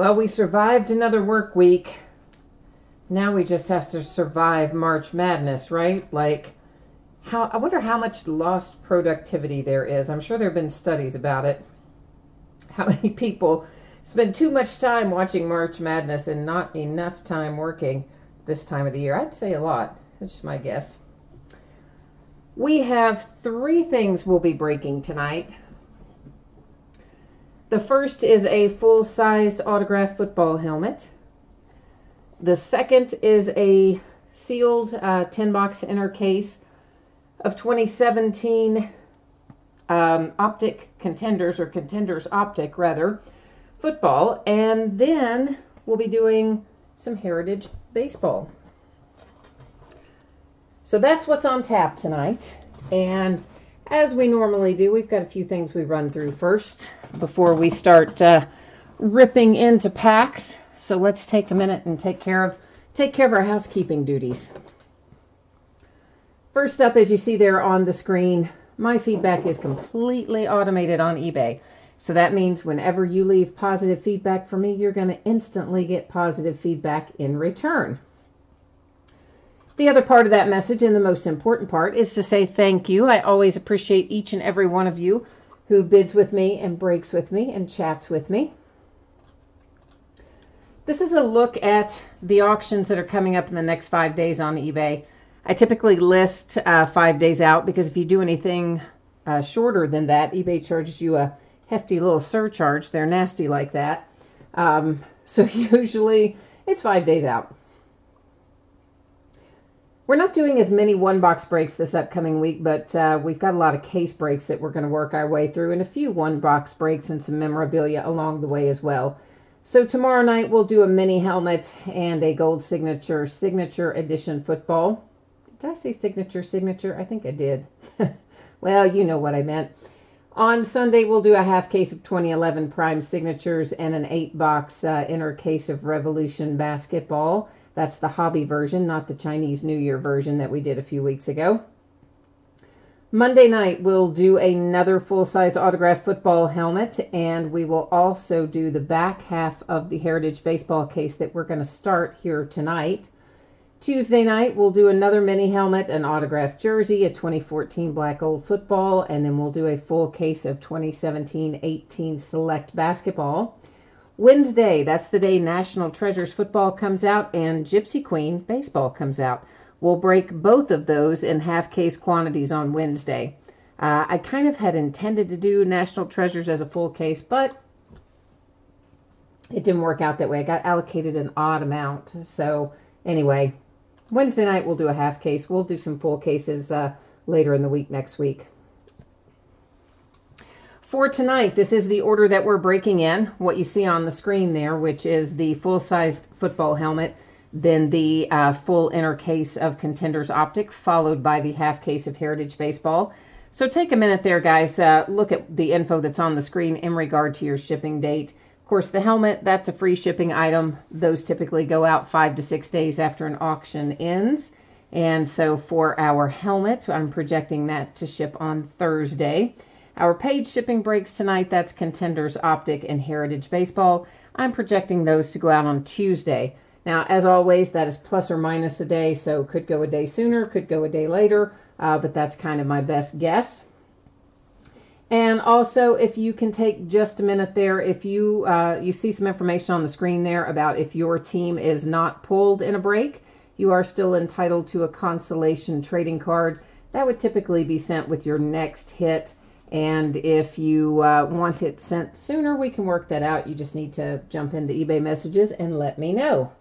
Well, we survived another work week. Now we just have to survive March Madness, right? Like, I wonder how much lost productivity there is. I'm sure there have been studies about it. How many people spend too much time watching March Madness and not enough time working this time of the year? I'd say a lot. That's just my guess. We have 3 things we'll be breaking tonight. The first is a full-sized autographed football helmet. The second is a sealed 10-box inner case of 2017 Optic Contenders, or Contenders Optic, rather, football. And then we'll be doing some Heritage Baseball. So that's what's on tap tonight. And as we normally do, we've got a few things we run through first before we start ripping into packs. So let's take a minute and take care of our housekeeping duties. First up, as you see there on the screen, my feedback is completely automated on eBay. So that means whenever you leave positive feedback for me, you're going to instantly get positive feedback in return. The other part of that message, and the most important part, is to say thank you. I always appreciate each and every one of you who bids with me and breaks with me and chats with me. This is a look at the auctions that are coming up in the next 5 days on eBay. I typically list 5 days out because if you do anything shorter than that, eBay charges you a hefty little surcharge. They're nasty like that. So usually it's 5 days out. We're not doing as many one-box breaks this upcoming week, but we've got a lot of case breaks that we're going to work our way through, and a few one-box breaks and some memorabilia along the way as well. So tomorrow night we'll do a mini helmet and a gold signature edition football. Did I say signature? I think I did. Well, you know what I meant. On Sunday we'll do a half case of 2011 Prime Signatures and an 8-box inner case of Revolution basketball. That's the hobby version, not the Chinese New Year version that we did a few weeks ago. Monday night, we'll do another full-size autographed football helmet, and we will also do the back half of the Heritage Baseball case that we're going to start here tonight. Tuesday night, we'll do another mini helmet, an autographed jersey, a 2014 Black Gold football, and then we'll do a full case of 2017-18 Select basketball. Wednesday, that's the day National Treasures football comes out and Gypsy Queen baseball comes out. We'll break both of those in half-case quantities on Wednesday. I kind of had intended to do National Treasures as a full case, but it didn't work out that way. I got allocated an odd amount. So anyway, Wednesday night we'll do a half case. We'll do some full cases later in the week next week. For tonight, this is the order that we're breaking in. What you see on the screen there, which is the full-sized football helmet, then the full inner case of Contenders Optic, followed by the half case of Heritage Baseball. So take a minute there, guys. Look at the info that's on the screen in regard to your shipping date. Of course, the helmet, that's a free shipping item. Those typically go out 5 to 6 days after an auction ends. And so for our helmet, I'm projecting that to ship on Thursday. Our paid shipping breaks tonight, that's Contenders Optic and Heritage Baseball. I'm projecting those to go out on Tuesday. Now, as always, that is plus or minus a day, so could go a day sooner, could go a day later, but that's kind of my best guess. And also, if you can take just a minute there, if you see some information on the screen there about if your team is not pulled in a break, you are still entitled to a consolation trading card. That would typically be sent with your next hit. And if you want it sent sooner, we can work that out. You just need to jump into eBay messages and let me know.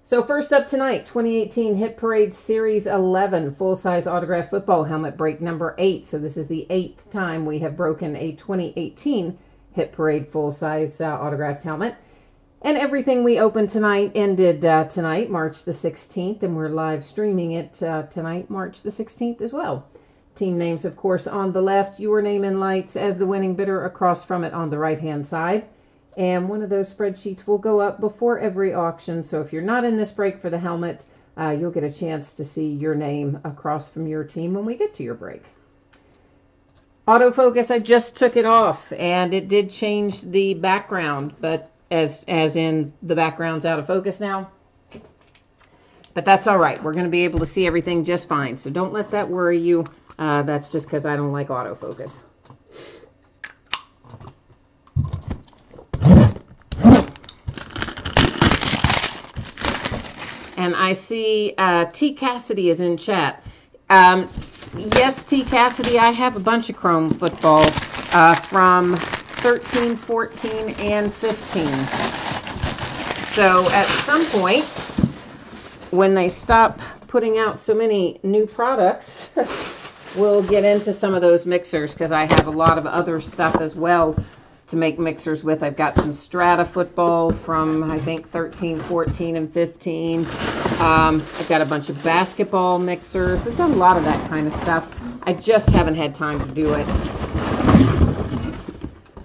So first up tonight, 2018 Hit Parade Series 11 full-size autographed football helmet break number 8. So this is the 8th time we have broken a 2018 Hit Parade full-size autographed helmet. And everything we opened tonight ended tonight, March the 16th, and we're live streaming it tonight, March the 16th as well. Team names, of course, on the left, your name in lights as the winning bidder across from it on the right-hand side. And one of those spreadsheets will go up before every auction. So if you're not in this break for the helmet, you'll get a chance to see your name across from your team when we get to your break. Autofocus, I just took it off, and it did change the background, but as in the background's out of focus now. But that's all right. We're going to be able to see everything just fine, so don't let that worry you. That's just because I don't like autofocus. And I see T. Cassidy is in chat. Yes, T. Cassidy, I have a bunch of Chrome football from 13, 14, and 15. So at some point, when they stop putting out so many new products, we'll get into some of those mixers, because I have a lot of other stuff as well to make mixers with. I've got some Strata football from, I think, 13, 14, and 15. I've got a bunch of basketball mixers. We've done a lot of that kind of stuff. I just haven't had time to do it.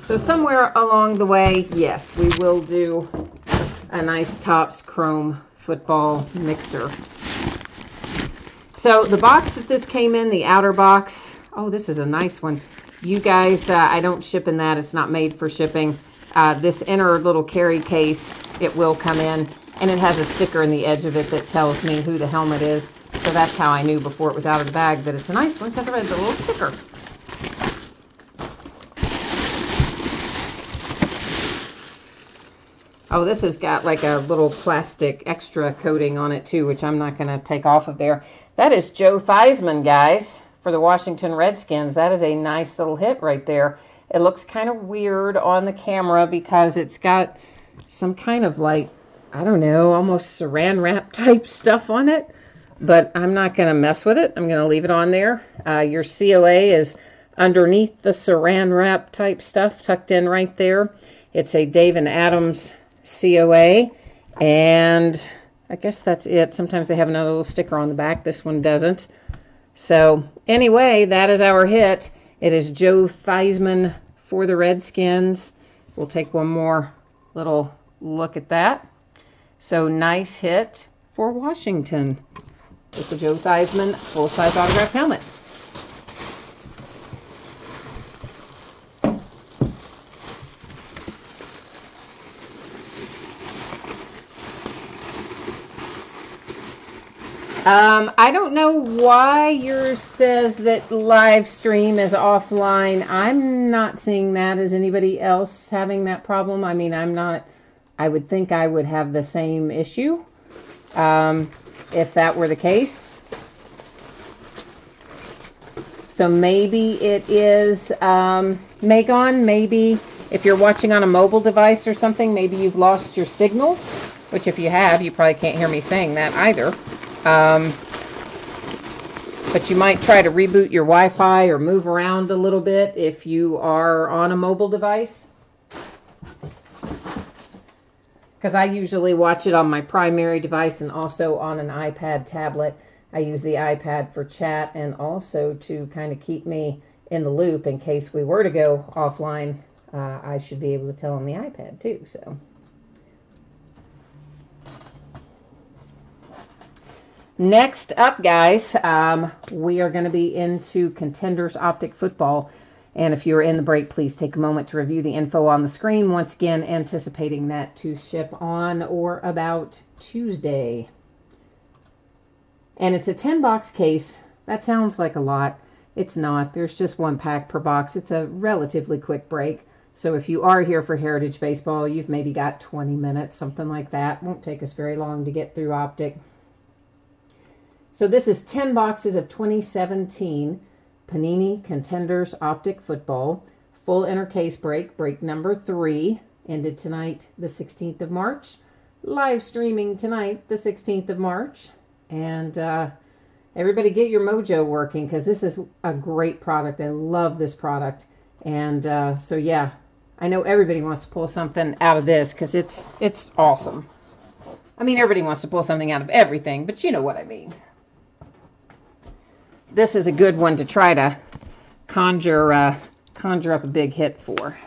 So somewhere along the way, yes, we will do a nice Topps Chrome football mixer. So the box that this came in, the outer box, oh, this is a nice one. You guys, I don't ship in that. It's not made for shipping. This inner little carry case, it will come in, and it has a sticker in the edge of it that tells me who the helmet is. So that's how I knew before it was out of the bag that it's a nice one, because I read the little sticker. Oh, this has got like a little plastic extra coating on it too, which I'm not going to take off of there. That is Joe Theismann, guys, for the Washington Redskins. That is a nice little hit right there. It looks kind of weird on the camera because it's got some kind of like, I don't know, almost saran wrap type stuff on it. But I'm not going to mess with it. I'm going to leave it on there. Your COA is underneath the saran wrap type stuff, tucked in right there. It's a Dave and Adams COA, and I guess that's it. Sometimes they have another little sticker on the back. This one doesn't. So anyway, that is our hit. It is Joe Theismann for the Redskins. We'll take one more little look at that. So nice hit for Washington with the Joe Theismann full-size autographed helmet. I don't know why yours says that live stream is offline. I'm not seeing that. Is anybody else having that problem? I mean, I would think I would have the same issue if that were the case. So maybe it is, Megan, maybe if you're watching on a mobile device or something, maybe you've lost your signal, which if you have, you probably can't hear me saying that either. But you might try to reboot your Wi-Fi or move around a little bit if you are on a mobile device. Because I usually watch it on my primary device and also on an iPad tablet. I use the iPad for chat and also to kind of keep me in the loop in case we were to go offline. I should be able to tell on the iPad too, so. Next up, guys, we are going to be into Contenders Optic Football. And if you're in the break, please take a moment to review the info on the screen. Once again, anticipating that to ship on or about Tuesday. And it's a 10-box case. That sounds like a lot. It's not. There's just one pack per box. It's a relatively quick break. So if you are here for Heritage Baseball, you've maybe got 20 minutes, something like that. Won't take us very long to get through Optic. So this is 10 boxes of 2017 Panini Contenders Optic Football. Full inner case break. Break number 3. Ended tonight, the 16th of March. Live streaming tonight, the 16th of March. And everybody get your mojo working because this is a great product. I love this product. And so, yeah, I know everybody wants to pull something out of this because it's awesome. I mean, everybody wants to pull something out of everything, but you know what I mean. This is a good one to try to conjure up a big hit for.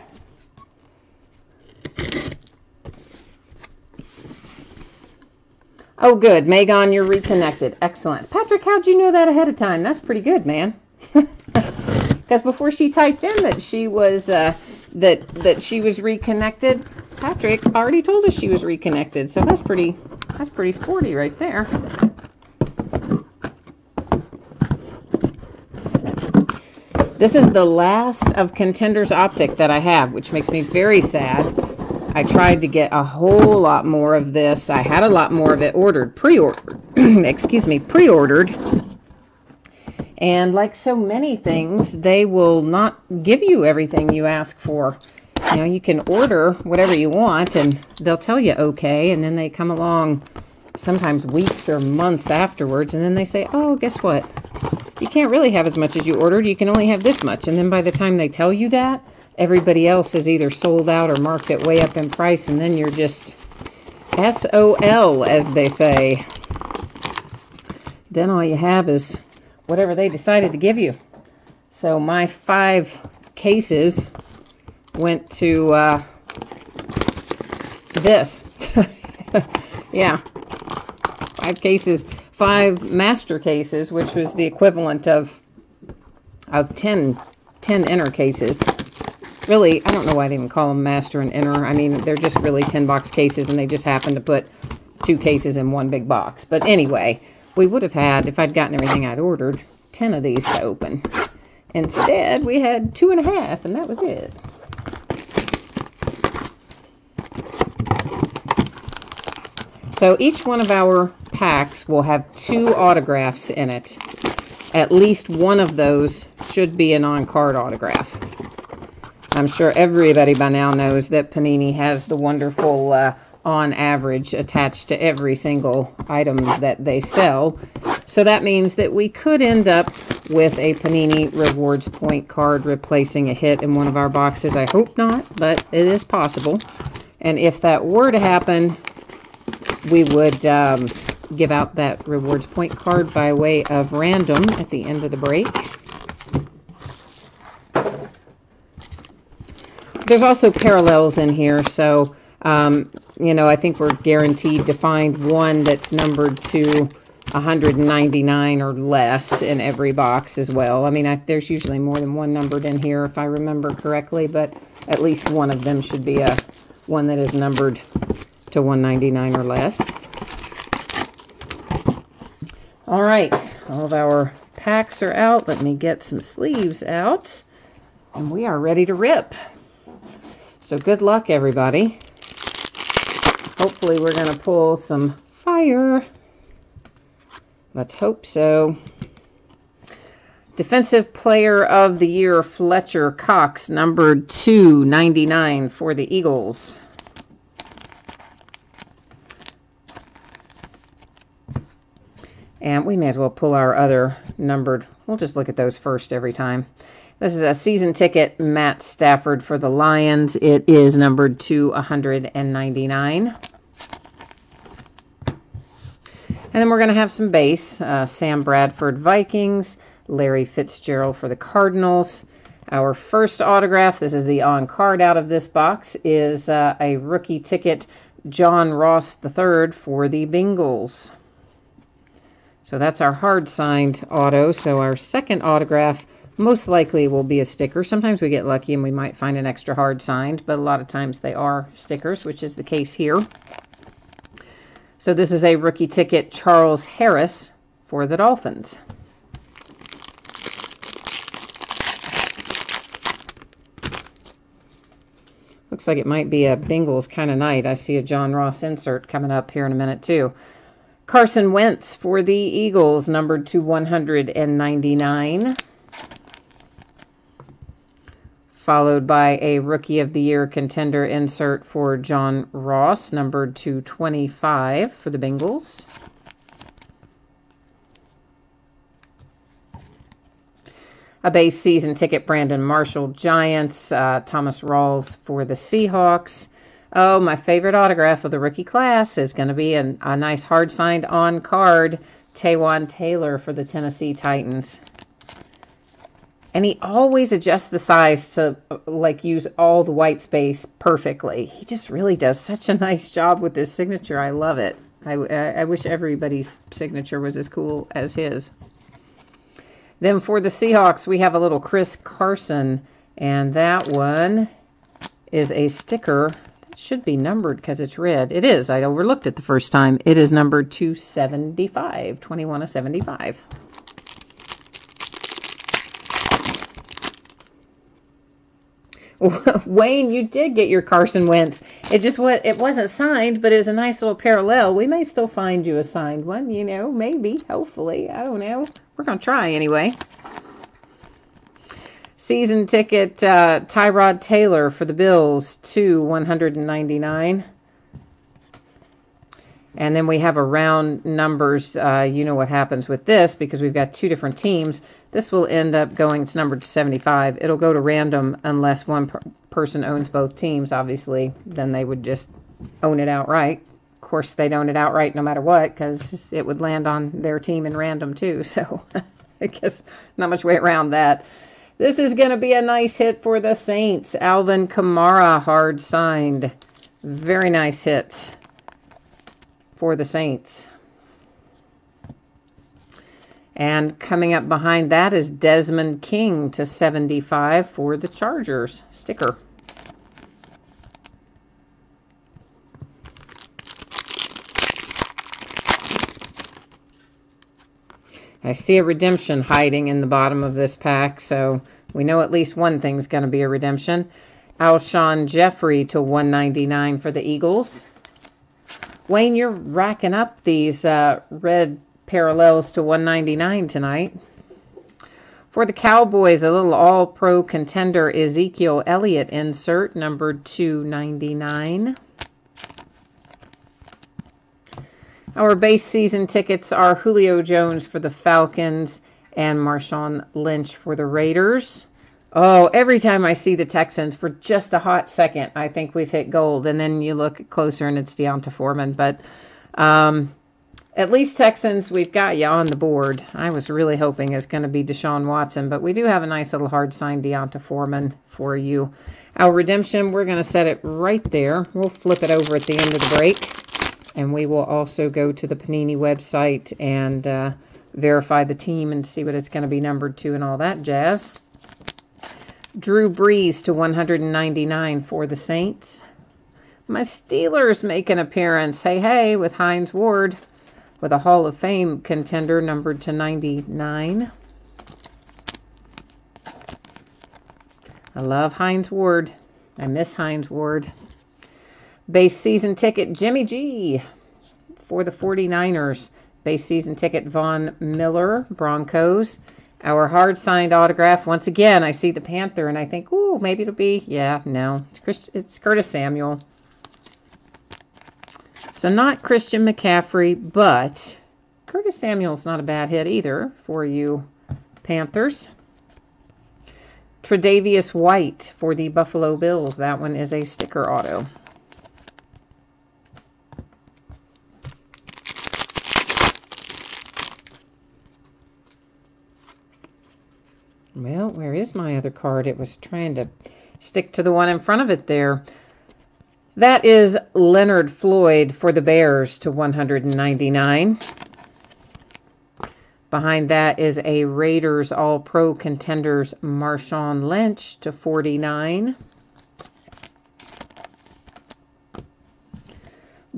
Oh, good. Megan, you're reconnected. Excellent. Patrick, how'd you know that ahead of time? That's pretty good, man. Because because before she typed in that she was that she was reconnected, Patrick already told us she was reconnected. So that's pretty sporty right there. This is the last of Contenders Optic that I have, which makes me very sad. I tried to get a whole lot more of this. I had a lot more of it pre-ordered. Excuse me, pre-ordered. And like so many things, they will not give you everything you ask for. You know, you can order whatever you want, and they'll tell you okay, and then they come along sometimes weeks or months afterwards, and then they say, oh, guess what? You can't really have as much as you ordered. You can only have this much. And then by the time they tell you that, everybody else is either sold out or marked it way up in price, and then you're just SOL, as they say. Then all you have is whatever they decided to give you. So my 5 cases went to this. Yeah, 5 cases. 5 master cases, which was the equivalent of 10 inner cases. Really, I don't know why they even call them master and inner. I mean, they're just really 10-box cases, and they just happen to put 2 cases in one big box. But anyway, we would have had, if I'd gotten everything I'd ordered, 10 of these to open. Instead, we had 2.5, and that was it. So each one of our packs will have 2 autographs in it. At least one of those should be an on-card autograph. I'm sure everybody by now knows that Panini has the wonderful on average attached to every single item that they sell. So that means that we could end up with a Panini Rewards point card replacing a hit in one of our boxes. I hope not, but it is possible. And if that were to happen, we would give out that rewards point card by way of random at the end of the break. There's also parallels in here, so you know, I think we're guaranteed to find one that's numbered to 199 or less in every box as well. I mean, there's usually more than one numbered in here if I remember correctly, but at least one of them should be one that is numbered to 199 or less. All right, all of our packs are out. Let me get some sleeves out, and we are ready to rip. So good luck, everybody. Hopefully we're going to pull some fire. Let's hope so. Defensive Player of the Year, Fletcher Cox, numbered 299 for the Eagles. And we may as well pull our other numbered. We'll just look at those first every time. This is a season ticket, Matt Stafford for the Lions. It is numbered to 199. And then we're going to have some base. Sam Bradford, Vikings. Larry Fitzgerald for the Cardinals. Our first autograph, this is the on-card out of this box, is a rookie ticket, John Ross III for the Bengals. So that's our hard-signed auto. So our second autograph most likely will be a sticker. Sometimes we get lucky and we might find an extra hard-signed, but a lot of times they are stickers, which is the case here. So this is a rookie ticket, Charles Harris for the Dolphins. Looks like it might be a Bengals kind of night. I see a John Ross insert coming up here in a minute too. Carson Wentz for the Eagles, numbered to 199. Followed by a Rookie of the Year contender insert for John Ross, numbered to 25 for the Bengals. A base season ticket, Brandon Marshall, Giants. Thomas Rawls for the Seahawks. Oh, my favorite autograph of the rookie class is going to be a nice hard-signed on-card, Taywan Taylor for the Tennessee Titans. And he always adjusts the size to, like, use all the white space perfectly. He just really does such a nice job with his signature. I love it. I wish everybody's signature was as cool as his. Then for the Seahawks, we have a little Chris Carson, and that one is a sticker. It should be numbered because it's red. It is. I overlooked it the first time. It is numbered 275, 21 of 75. Wayne, you did get your Carson Wentz. It wasn't signed, but it was a nice little parallel. We may still find you a signed one, you know, maybe, hopefully. I don't know. We're going to try anyway. Season ticket, Tyrod Taylor for the Bills, 2/199. And then we have a round numbers. You know what happens with this because we've got two different teams. This will end up going, it's numbered to 75. It'll go to random unless one person owns both teams, obviously. Then they would just own it outright. Of course, they'd own it outright no matter what because it would land on their team in random too. So I guess not much way around that. This is going to be a nice hit for the Saints. Alvin Kamara, hard signed. Very nice hit for the Saints. And coming up behind that is Desmond King to 75 for the Chargers sticker. I see a redemption hiding in the bottom of this pack, so we know at least one thing's going to be a redemption. Alshon Jeffrey to 199 for the Eagles. Wayne, you're racking up these red parallels to 199 tonight. For the Cowboys, a little all-pro contender Ezekiel Elliott insert, numbered 299. Our base season tickets are Julio Jones for the Falcons and Marshawn Lynch for the Raiders. Oh, every time I see the Texans for just a hot second, I think we've hit gold. And then you look closer and it's Deonta Foreman. But at least Texans, we've got you on the board. I was really hoping it's going to be Deshaun Watson, but we do have a nice little hard signed Deonta Foreman for you. Our redemption, we're going to set it right there. We'll flip it over at the end of the break, and we will also go to the Panini website and verify the team and see what it's going to be numbered to and all that jazz. Drew Brees to 199 for the Saints. My Steelers make an appearance. Hey, hey, with Hines Ward, with a Hall of Fame contender numbered to 99. I love Hines Ward. I miss Hines Ward. Base season ticket, Jimmy G for the 49ers. Base season ticket, Von Miller, Broncos. Our hard signed autograph. Once again, I see the Panther and I think, ooh, maybe it'll be, yeah, no. It's Curtis Samuel. So not Christian McCaffrey, but Curtis Samuel's not a bad hit either for you Panthers. Tre'Davious White for the Buffalo Bills. That one is a sticker auto. Well, where is my other card? It was trying to stick to the one in front of it there. That is Leonard Floyd for the Bears to 199. Behind that is a Raiders All-Pro Contenders Marshawn Lynch to 49.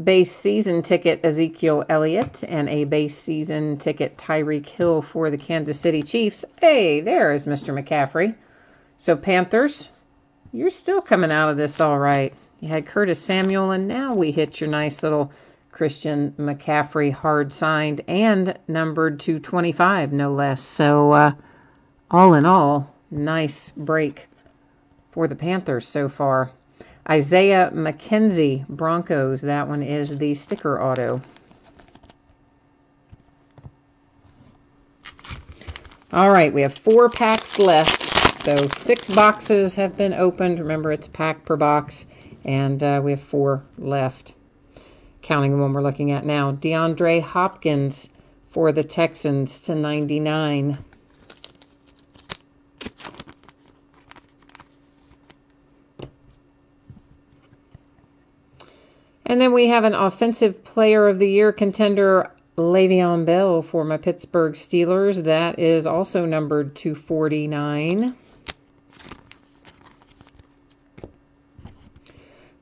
Base season ticket Ezekiel Elliott and a base season ticket Tyreek Hill for the Kansas City Chiefs. Hey, there is Mr. McCaffrey. So Panthers, you're still coming out of this all right. You had Curtis Samuel, and now we hit your nice little Christian McCaffrey hard signed and numbered to 25, no less. So all in all, nice break for the Panthers so far. Isaiah McKenzie, Broncos. That one is the sticker auto. All right, we have 4 packs left. So 6 boxes have been opened. Remember, it's a pack per box. And we have 4 left, counting the one we're looking at now. DeAndre Hopkins for the Texans to 99. And then we have an Offensive Player of the Year contender, Le'Veon Bell for my Pittsburgh Steelers. That is also numbered 249.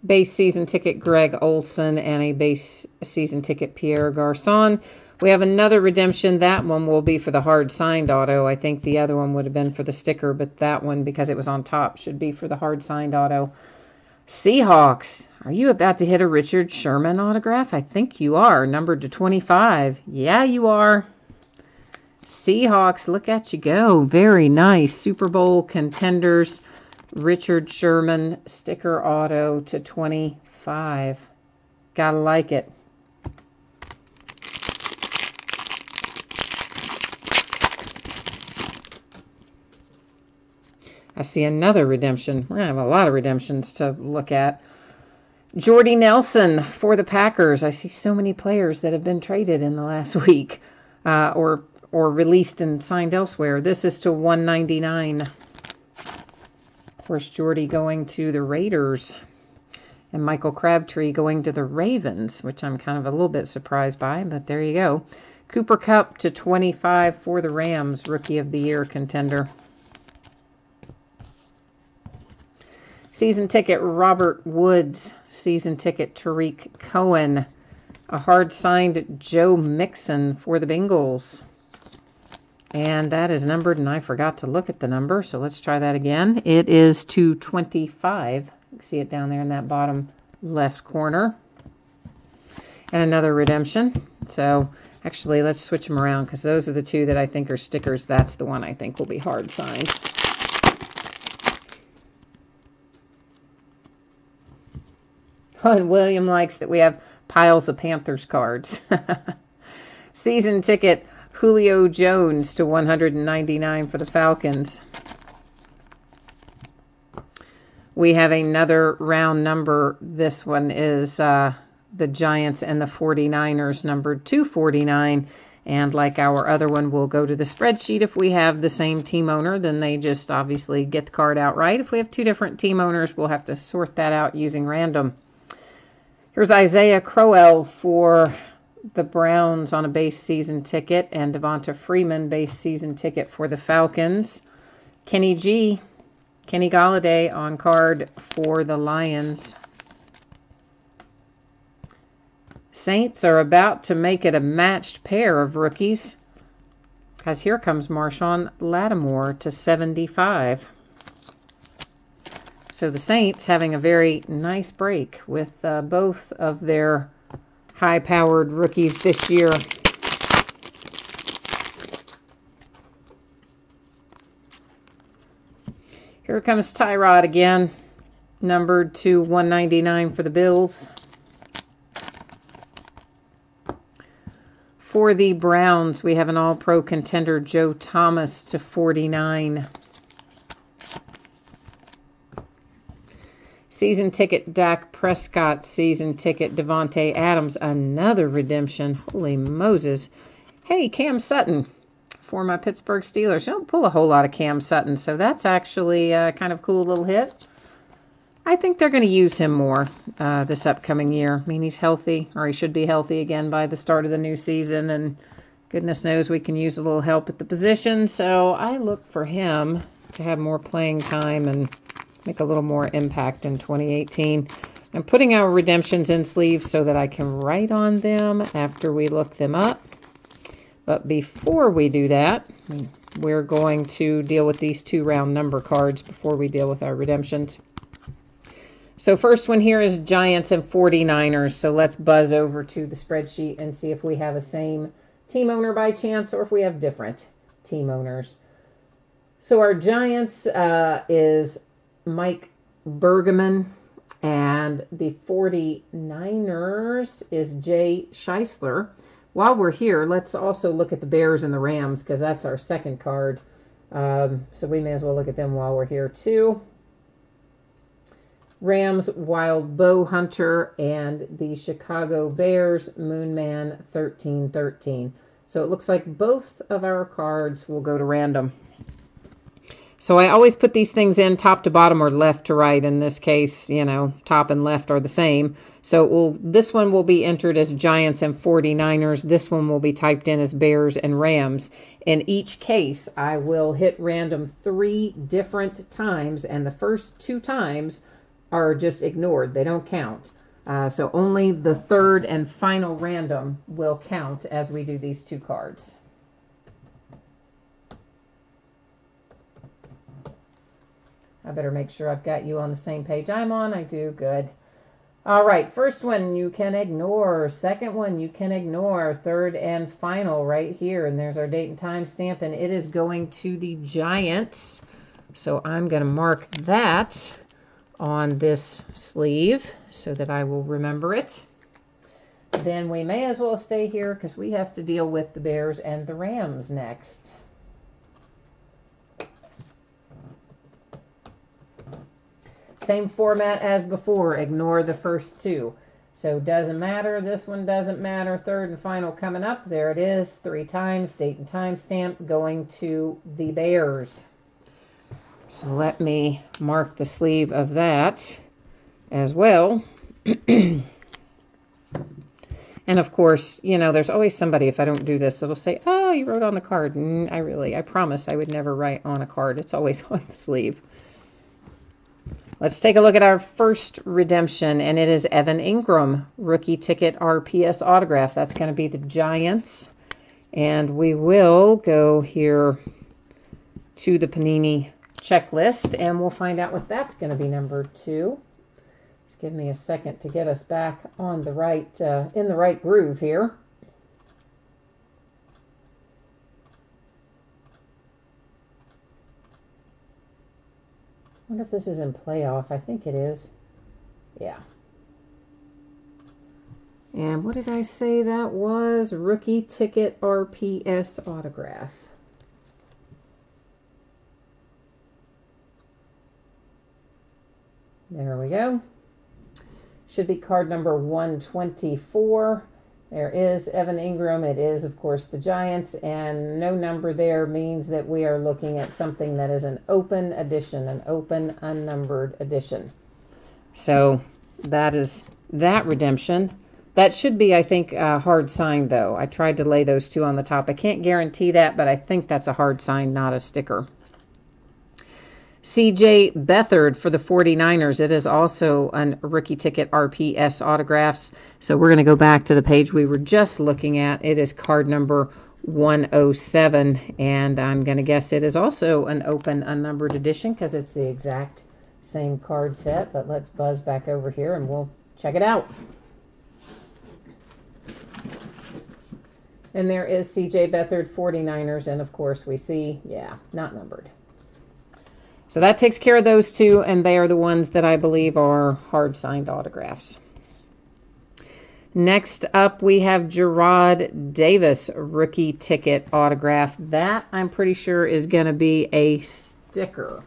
Base season ticket Greg Olson and a base season ticket Pierre Garcon. We have another redemption. That one will be for the hard signed auto. I think the other one would have been for the sticker, but that one, because it was on top, should be for the hard signed auto. Seahawks. Are you about to hit a Richard Sherman autograph? I think you are. Numbered to 25. Yeah, you are. Seahawks, look at you go. Very nice. Super Bowl contenders. Richard Sherman sticker auto to 25. Gotta like it. I see another redemption. We're going to have a lot of redemptions to look at. Jordy Nelson for the Packers. I see so many players that have been traded in the last week or released and signed elsewhere. This is to 199. Of course, Jordy going to the Raiders. And Michael Crabtree going to the Ravens, which I'm kind of a little bit surprised by, but there you go. Cooper Kupp to 25 for the Rams, Rookie of the Year contender. Season ticket Robert Woods. Season ticket Tariq Cohen. A hard signed Joe Mixon for the Bengals. And that is numbered, and I forgot to look at the number, so let's try that again. It is 225. You can see it down there in that bottom left corner. And another redemption. So actually, let's switch them around because those are the two that I think are stickers. That's the one I think will be hard signed. And William likes that we have piles of Panthers cards. Season ticket Julio Jones to 199 for the Falcons. We have another round number. This one is the Giants and the 49ers, numbered 249. And like our other one, we'll go to the spreadsheet. If we have the same team owner, then they just obviously get the card outright. If we have two different team owners, we'll have to sort that out using random. Here's Isaiah Crowell for the Browns on a base season ticket, and Devonta Freeman base season ticket for the Falcons. Kenny Golladay on card for the Lions. Saints are about to make it a matched pair of rookies, because here comes Marshawn Lattimore to 75. So the Saints having a very nice break with both of their high-powered rookies this year. Here comes Tyrod again, numbered to 199 for the Bills. For the Browns, we have an all-pro contender, Joe Thomas, to 49. Season ticket, Dak Prescott. Season ticket, Devontae Adams. Another redemption. Holy Moses. Hey, Cam Sutton for my Pittsburgh Steelers. You don't pull a whole lot of Cam Sutton, so that's actually a kind of cool little hit. I think they're going to use him more this upcoming year. I mean, he's healthy, or he should be healthy again by the start of the new season, and goodness knows we can use a little help at the position. So I look for him to have more playing time and make a little more impact in 2018. I'm putting our redemptions in sleeves so that I can write on them after we look them up. But before we do that, we're going to deal with these two round number cards before we deal with our redemptions. So first one here is Giants and 49ers. So let's buzz over to the spreadsheet and see if we have a same team owner by chance or if we have different team owners. So our Giants is Mike Bergman, and the 49ers is Jay Scheisler. While we're here, let's also look at the Bears and the Rams, because that's our second card. So we may as well look at them while we're here, too. Rams, Wild Bow Hunter, and the Chicago Bears, Moonman 1313. So it looks like both of our cards will go to random. So I always put these things in top to bottom or left to right. In this case, you know, top and left are the same. So this one will be entered as Giants and 49ers. This one will be typed in as Bears and Rams. In each case, I will hit random 3 different times, and the first 2 times are just ignored. They don't count. So only the third and final random will count as we do these 2 cards. I better make sure I've got you on the same page I'm on. I do. Good. All right. First one you can ignore. Second one you can ignore. Third and final right here. And there's our date and time stamp. And it is going to the Giants. So I'm going to mark that on this sleeve so that I will remember it. Then we may as well stay here because we have to deal with the Bears and the Rams next. Same format as before. Ignore the first 2. So doesn't matter. This one doesn't matter. Third and final coming up. There it is. 3 times. Date and time stamp going to the Bears. So let me mark the sleeve of that as well. And of course, you know, there's always somebody, if I don't do this, that'll say, oh, you wrote on the card. I promise I would never write on a card. It's always on the sleeve. Let's take a look at our first redemption, and it is Evan Ingram, rookie ticket RPS autograph. That's going to be the Giants. And we will go here to the Panini checklist, and we'll find out what that's going to be numbered to. Just give me a second to get us back on the right, in the right groove here. I wonder if this is in playoff. I think it is. Yeah. And what did I say that was? Rookie ticket RPS autograph. There we go. Should be card number 124. There is Evan Ingram. It is, of course, the Giants, and no number there means that we are looking at something that is an open edition, an open unnumbered edition. So that is that redemption. That should be, I think, a hard sign, though. I tried to lay those 2 on the top. I can't guarantee that, but I think that's a hard sign, not a sticker. C.J. Beathard for the 49ers. It is also a rookie ticket RPS autographs. So we're going to go back to the page we were just looking at. It is card number 107. And I'm going to guess it is also an open unnumbered edition because it's the exact same card set. But let's buzz back over here and we'll check it out. And there is C.J. Beathard, 49ers. And of course we see, yeah, not numbered. So that takes care of those 2, and they are the ones that I believe are hard-signed autographs. Next up, we have Gerard Davis, rookie ticket autograph. That, I'm pretty sure, is going to be a sticker.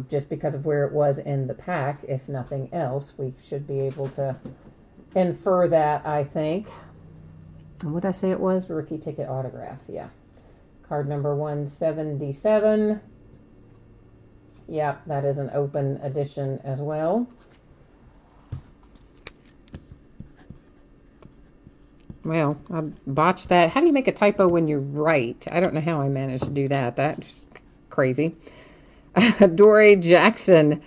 Just because of where it was in the pack, if nothing else. We should be able to infer that, I think. And what did I say it was? Rookie ticket autograph, yeah. Card number 177. Yeah, that is an open edition as well. Well, I botched that. How do you make a typo when you're right? I don't know how I managed to do that. That's crazy. Dory Jackson,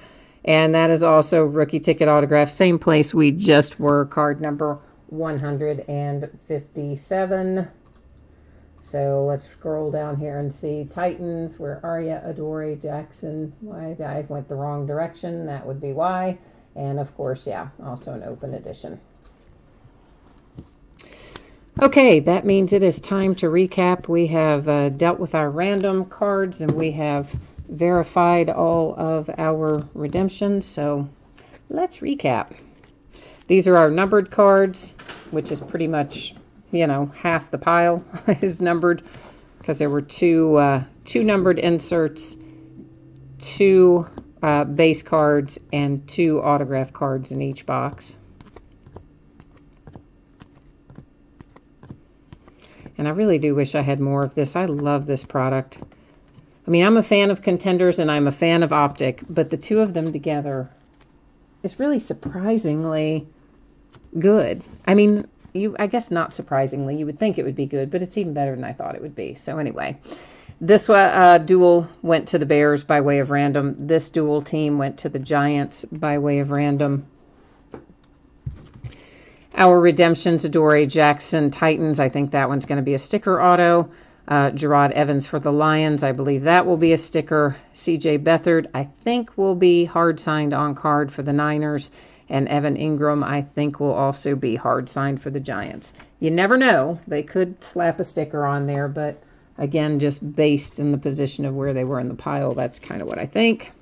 and that is also rookie ticket autograph. Same place we just were, card number 157. So let's scroll down here and see Titans. Where are you, Adoree Jackson? Why I went the wrong direction. That would be why. And of course, yeah, also an open edition. Okay, that means it is time to recap. We have dealt with our random cards and we have verified all of our redemptions. So let's recap. These are our numbered cards, which is pretty much, you know, half the pile is numbered because there were two numbered inserts, 2 base cards, and 2 autograph cards in each box. And I really do wish I had more of this. I love this product. I mean, I'm a fan of Contenders and I'm a fan of Optic, but the two of them together is really surprisingly good. I mean, I guess not surprisingly. You would think it would be good, but it's even better than I thought it would be. So anyway, this duel went to the Bears by way of random. This duel team went to the Giants by way of random. Our redemptions, Adoree Jackson, Titans. I think that one's going to be a sticker auto. Gerard Evans for the Lions. I believe that will be a sticker. C.J. Beathard, I think, will be hard signed on card for the Niners. And Evan Ingram, I think, will also be hard signed for the Giants. You never know. They could slap a sticker on there, but again, just based in the position of where they were in the pile, that's kind of what I think.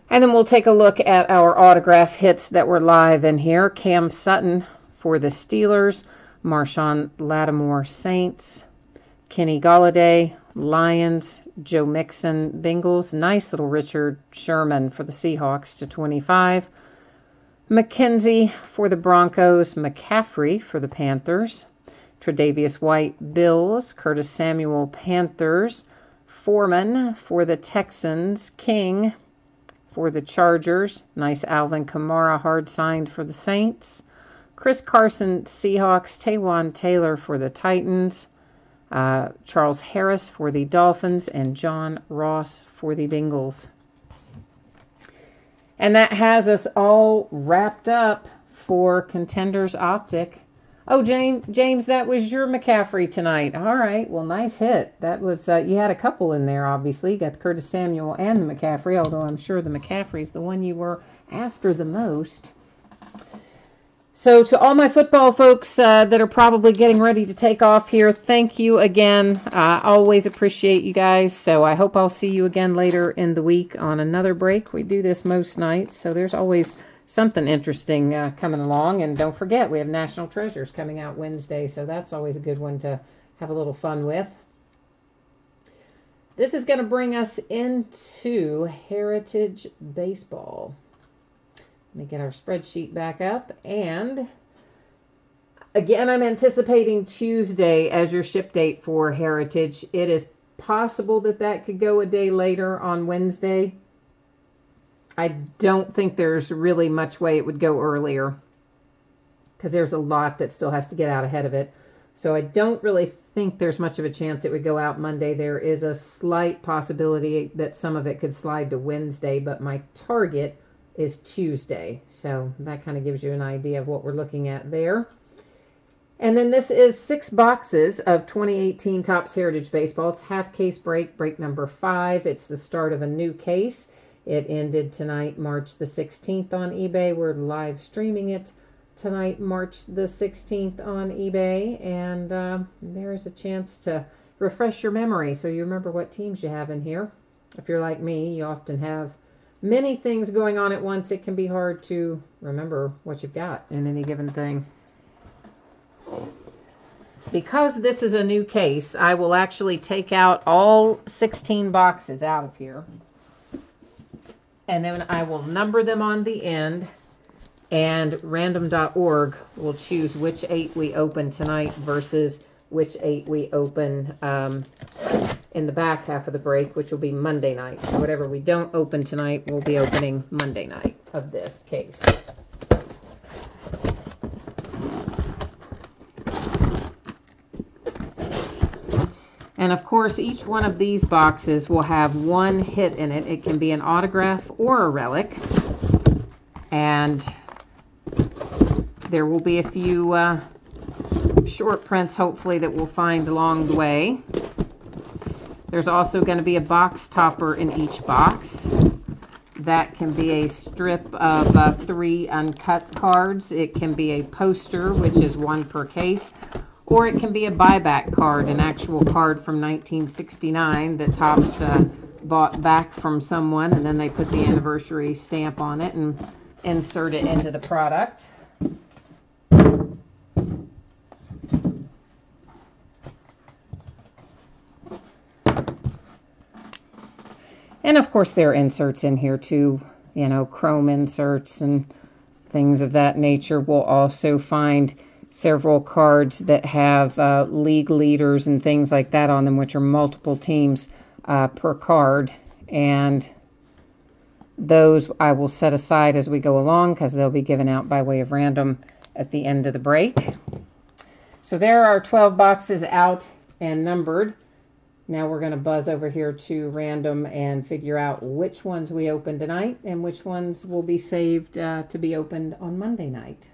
And then we'll take a look at our autograph hits that were live in here. Cam Sutton for the Steelers. Marshawn Lattimore, Saints. Kenny Golladay, Lions. Joe Mixon, Bengals. Nice little Richard Sherman for the Seahawks /25. McKenzie for the Broncos. McCaffrey for the Panthers. Tre'Davious White, Bills. Curtis Samuel, Panthers. Foreman for the Texans. King for the Chargers. Nice Alvin Kamara hard signed for the Saints. Chris Carson, Seahawks. Taywan Taylor for the Titans. Charles Harris for the Dolphins. And John Ross for the Bengals. And that has us all wrapped up for Contenders Optic. Oh, James, that was your McCaffrey tonight. All right, well, nice hit. That was you had a couple in there, obviously. You got the Curtis Samuel and the McCaffrey, although I'm sure the McCaffrey's the one you were after the most. So to all my football folks that are probably getting ready to take off here, thank you again. I always appreciate you guys. So I hope I'll see you again later in the week on another break. We do this most nights, so there's always something interesting coming along. And don't forget, we have National Treasures coming out Wednesday, so that's always a good one to have a little fun with. This is going to bring us into Heritage Baseball. Let me get our spreadsheet back up. And again, I'm anticipating Tuesday as your ship date for Heritage. It is possible that that could go a day later on Wednesday. I don't think there's really much way it would go earlier because there's a lot that still has to get out ahead of it. So I don't really think there's much of a chance it would go out Monday. There is a slight possibility that some of it could slide to Wednesday, but my target is Tuesday. So that kind of gives you an idea of what we're looking at there. And then this is 6 boxes of 2018 Topps Heritage Baseball. It's half case break number 5. It's the start of a new case. It ended tonight, March the 16th on eBay. We're live streaming it tonight, March the 16th on eBay. And there's a chance to refresh your memory so you remember what teams you have in here. If you're like me, you often have many things going on at once. It can be hard to remember what you've got in any given thing. Because this is a new case, I will actually take out all 16 boxes out of here. And then I will number them on the end. And random.org will choose which 8 we open tonight versus which 8 we open in the back half of the break, which will be Monday night. So whatever we don't open tonight, we'll be opening Monday night of this case. And of course, each one of these boxes will have one hit in it. It can be an autograph or a relic. And there will be a few short prints, hopefully, that we'll find along the way. There's also going to be a box topper in each box. That can be a strip of 3 uncut cards. It can be a poster, which is 1 per case. Or it can be a buyback card, an actual card from 1969 that Topps bought back from someone, and then they put the anniversary stamp on it and insert it into the product. And of course there are inserts in here too, you know, chrome inserts and things of that nature. We'll also find several cards that have league leaders and things like that on them, which are multiple teams per card, and those I will set aside as we go along because they'll be given out by way of random at the end of the break. So there are 12 boxes out and numbered. Now we're going to buzz over here to random and figure out which ones we open tonight and which ones will be saved to be opened on Monday night.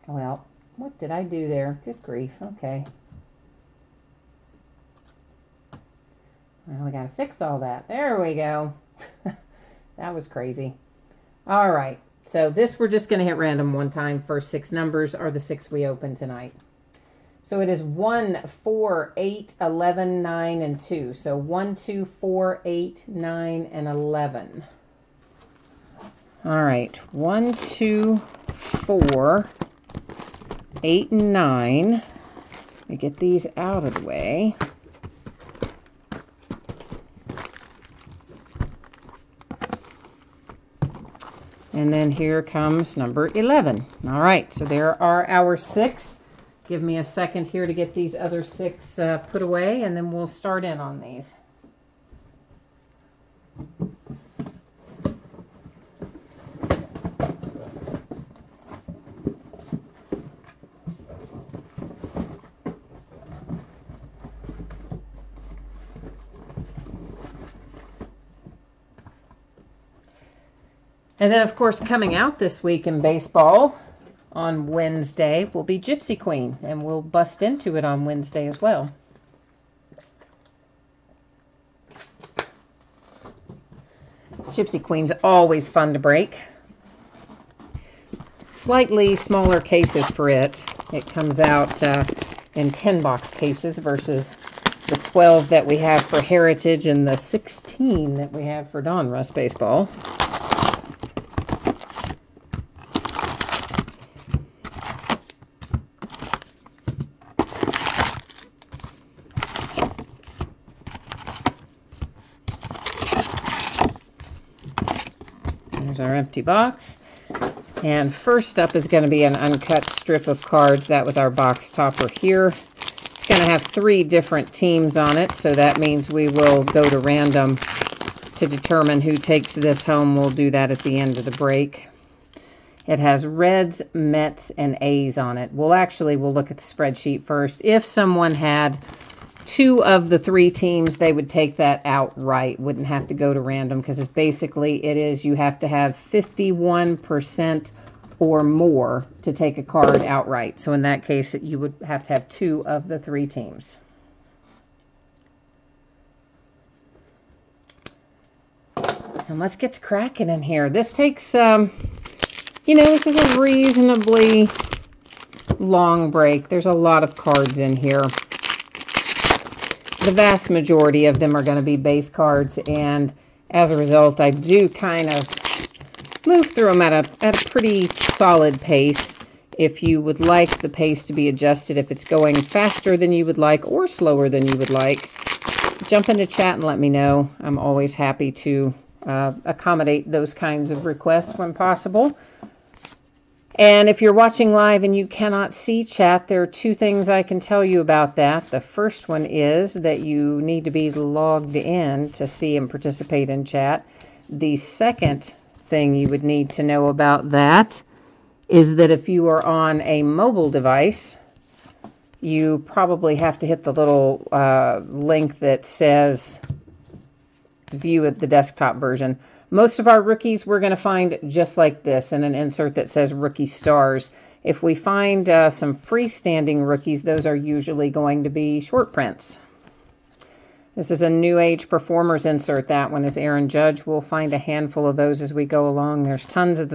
Well, what did I do there? Good grief. Okay. Well, we got to fix all that. There we go. That was crazy. All right. So this we're just going to hit random one time. First 6 numbers are the 6 we open tonight. So it is 1, 4, 8, 11, 9, and 2. So 1, 2, 4, 8, 9, and 11. All right. 1, 2, 4, 8, and 9. Let me get these out of the way. And then here comes number 11. All right, so there are our 6. Give me a second here to get these other 6 put away, and then we'll start in on these. And then, of course, coming out this week in baseball on Wednesday will be Gypsy Queen, and we'll bust into it on Wednesday as well. Gypsy Queen's always fun to break. Slightly smaller cases for it. It comes out in 10-box cases versus the 12 that we have for Heritage and the 16 that we have for Donruss Baseball. Our empty box, and first up is going to be an uncut strip of cards. That was our box topper here. It's going to have 3 different teams on it, so that means we will go to random to determine who takes this home. We'll do that at the end of the break. It has Reds, Mets, and A's on it. We'll look at the spreadsheet first. If someone had 2 of the 3 teams, they would take that outright. Wouldn't have to go to random because it's basically you have to have 51% or more to take a card outright. So in that case, you would have to have 2 of the 3 teams. And let's get to cracking in here. This takes, this is a reasonably long break. There's a lot of cards in here. The vast majority of them are going to be base cards, and as a result, I do kind of move through them at a pretty solid pace. If you would like the pace to be adjusted, if it's going faster than you would like or slower than you would like, jump into chat and let me know. I'm always happy to accommodate those kinds of requests when possible. And if you're watching live and you cannot see chat, there are 2 things I can tell you about that. The first one is that you need to be logged in to see and participate in chat. The second thing you would need to know about that is that if you are on a mobile device, you probably have to hit the little link that says view at the desktop version. Most of our rookies we're going to find just like this in an insert that says Rookie Stars. If we find some freestanding rookies, those are usually going to be short prints. This is a New Age Performers insert. That one is Aaron Judge. We'll find a handful of those as we go along. There's tons of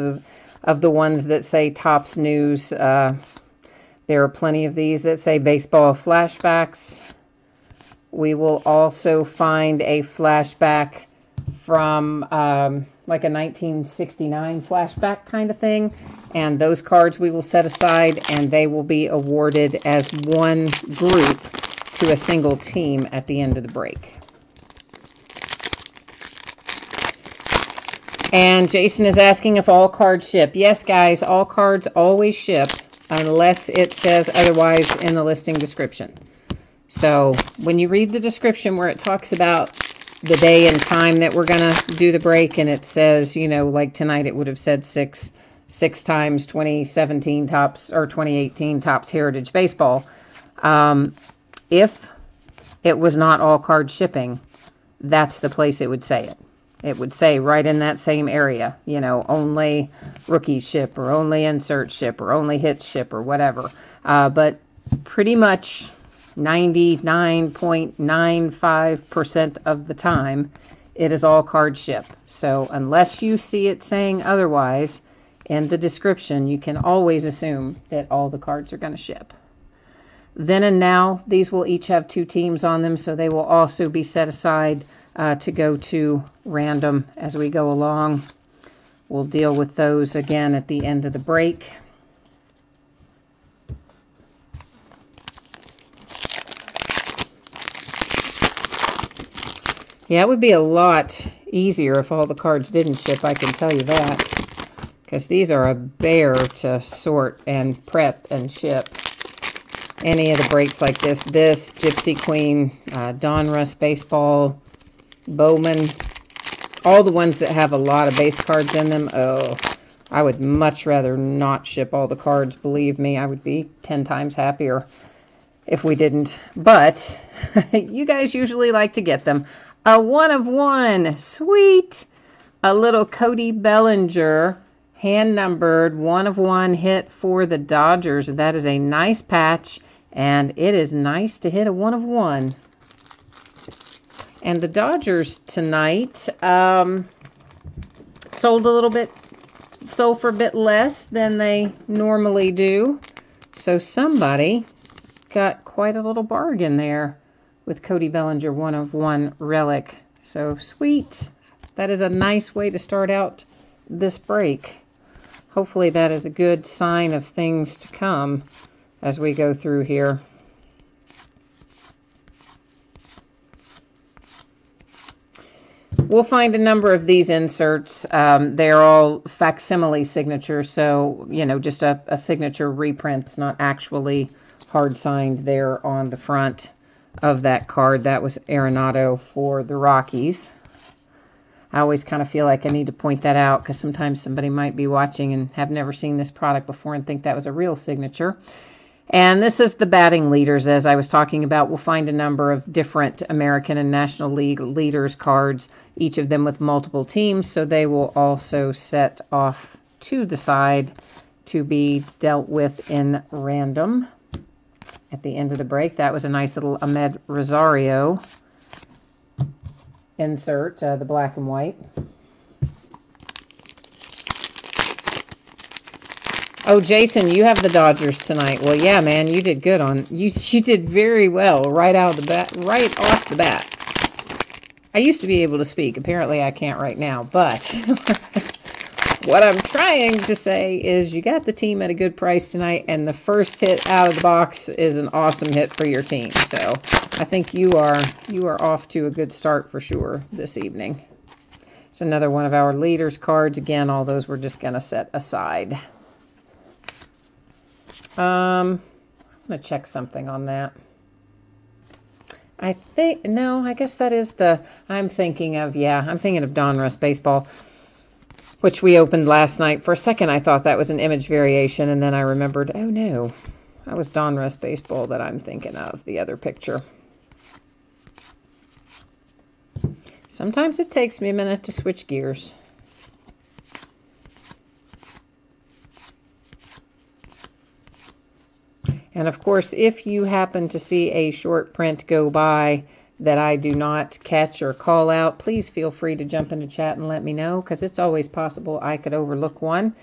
the ones that say Topps News. There are plenty of these that say Baseball Flashbacks. We will also find a flashback from like a 1969 flashback kind of thing, and those cards we will set aside and they will be awarded as one group to a single team at the end of the break. And Jason is asking if all cards ship. Yes, guys, all cards always ship unless it says otherwise in the listing description. So when you read the description where it talks about the day and time that we're going to do the break, and it says, you know, like tonight it would have said six times 2017 Topps or 2018 Topps Heritage Baseball. If it was not all card shipping, that's the place it would say it. It would say right in that same area, you know, only rookie ship or only insert ship or only hit ship or whatever. But pretty much 99.95% of the time, it is all card ship. So unless you see it saying otherwise in the description, you can always assume that all the cards are going to ship. Then and now, these will each have 2 teams on them, so they will also be set aside to go to random as we go along. We'll deal with those again at the end of the break. Yeah, it would be a lot easier if all the cards didn't ship, I can tell you that. Because these are a bear to sort and prep and ship. Any of the breaks like this, Gypsy Queen, Donruss Baseball, Bowman, all the ones that have a lot of base cards in them, oh, I would much rather not ship all the cards, believe me. I would be 10 times happier if we didn't. But you guys usually like to get them. A 1 of 1, sweet! A little Cody Bellinger, hand-numbered 1 of 1 hit for the Dodgers. That is a nice patch, and it is nice to hit a 1 of 1. And the Dodgers tonight sold for a bit less than they normally do. So somebody got quite a little bargain there with Cody Bellinger 1 of 1 relic. So sweet. That is a nice way to start out this break. Hopefully that is a good sign of things to come as we go through here. We'll find a number of these inserts. They're all facsimile signatures, so, you know, just a signature reprint. It's not actually hard signed there on the front of that card. That was Arenado for the Rockies. I always kind of feel like I need to point that out because sometimes somebody might be watching and have never seen this product before and think that was a real signature. And this is the batting leaders, as I was talking about. We'll find a number of different American and National League leaders cards, each of them with multiple teams, so they will also set off to the side to be dealt with in random at the end of the break. That was a nice little Ahmed Rosario insert, the black and white. Oh, Jason, you have the Dodgers tonight. Well, yeah, man, you did good on you did very well right out of the bat, right off the bat. I used to be able to speak. Apparently, I can't right now. But what I'm trying to say is you got the team at a good price tonight, and the first hit out of the box is an awesome hit for your team. So I think you are off to a good start for sure this evening. It's another one of our leaders cards. Again, all those we're just going to set aside. I'm going to check something on that. I guess that is I'm thinking of Donruss Baseball, which we opened last night. For a second, I thought that was an image variation, and then I remembered, oh no, that was Donruss Baseball that I'm thinking of, the other picture. Sometimes it takes me a minute to switch gears. And of course, if you happen to see a short print go by that I do not catch or call out, please feel free to jump into chat and let me know, because it's always possible I could overlook one.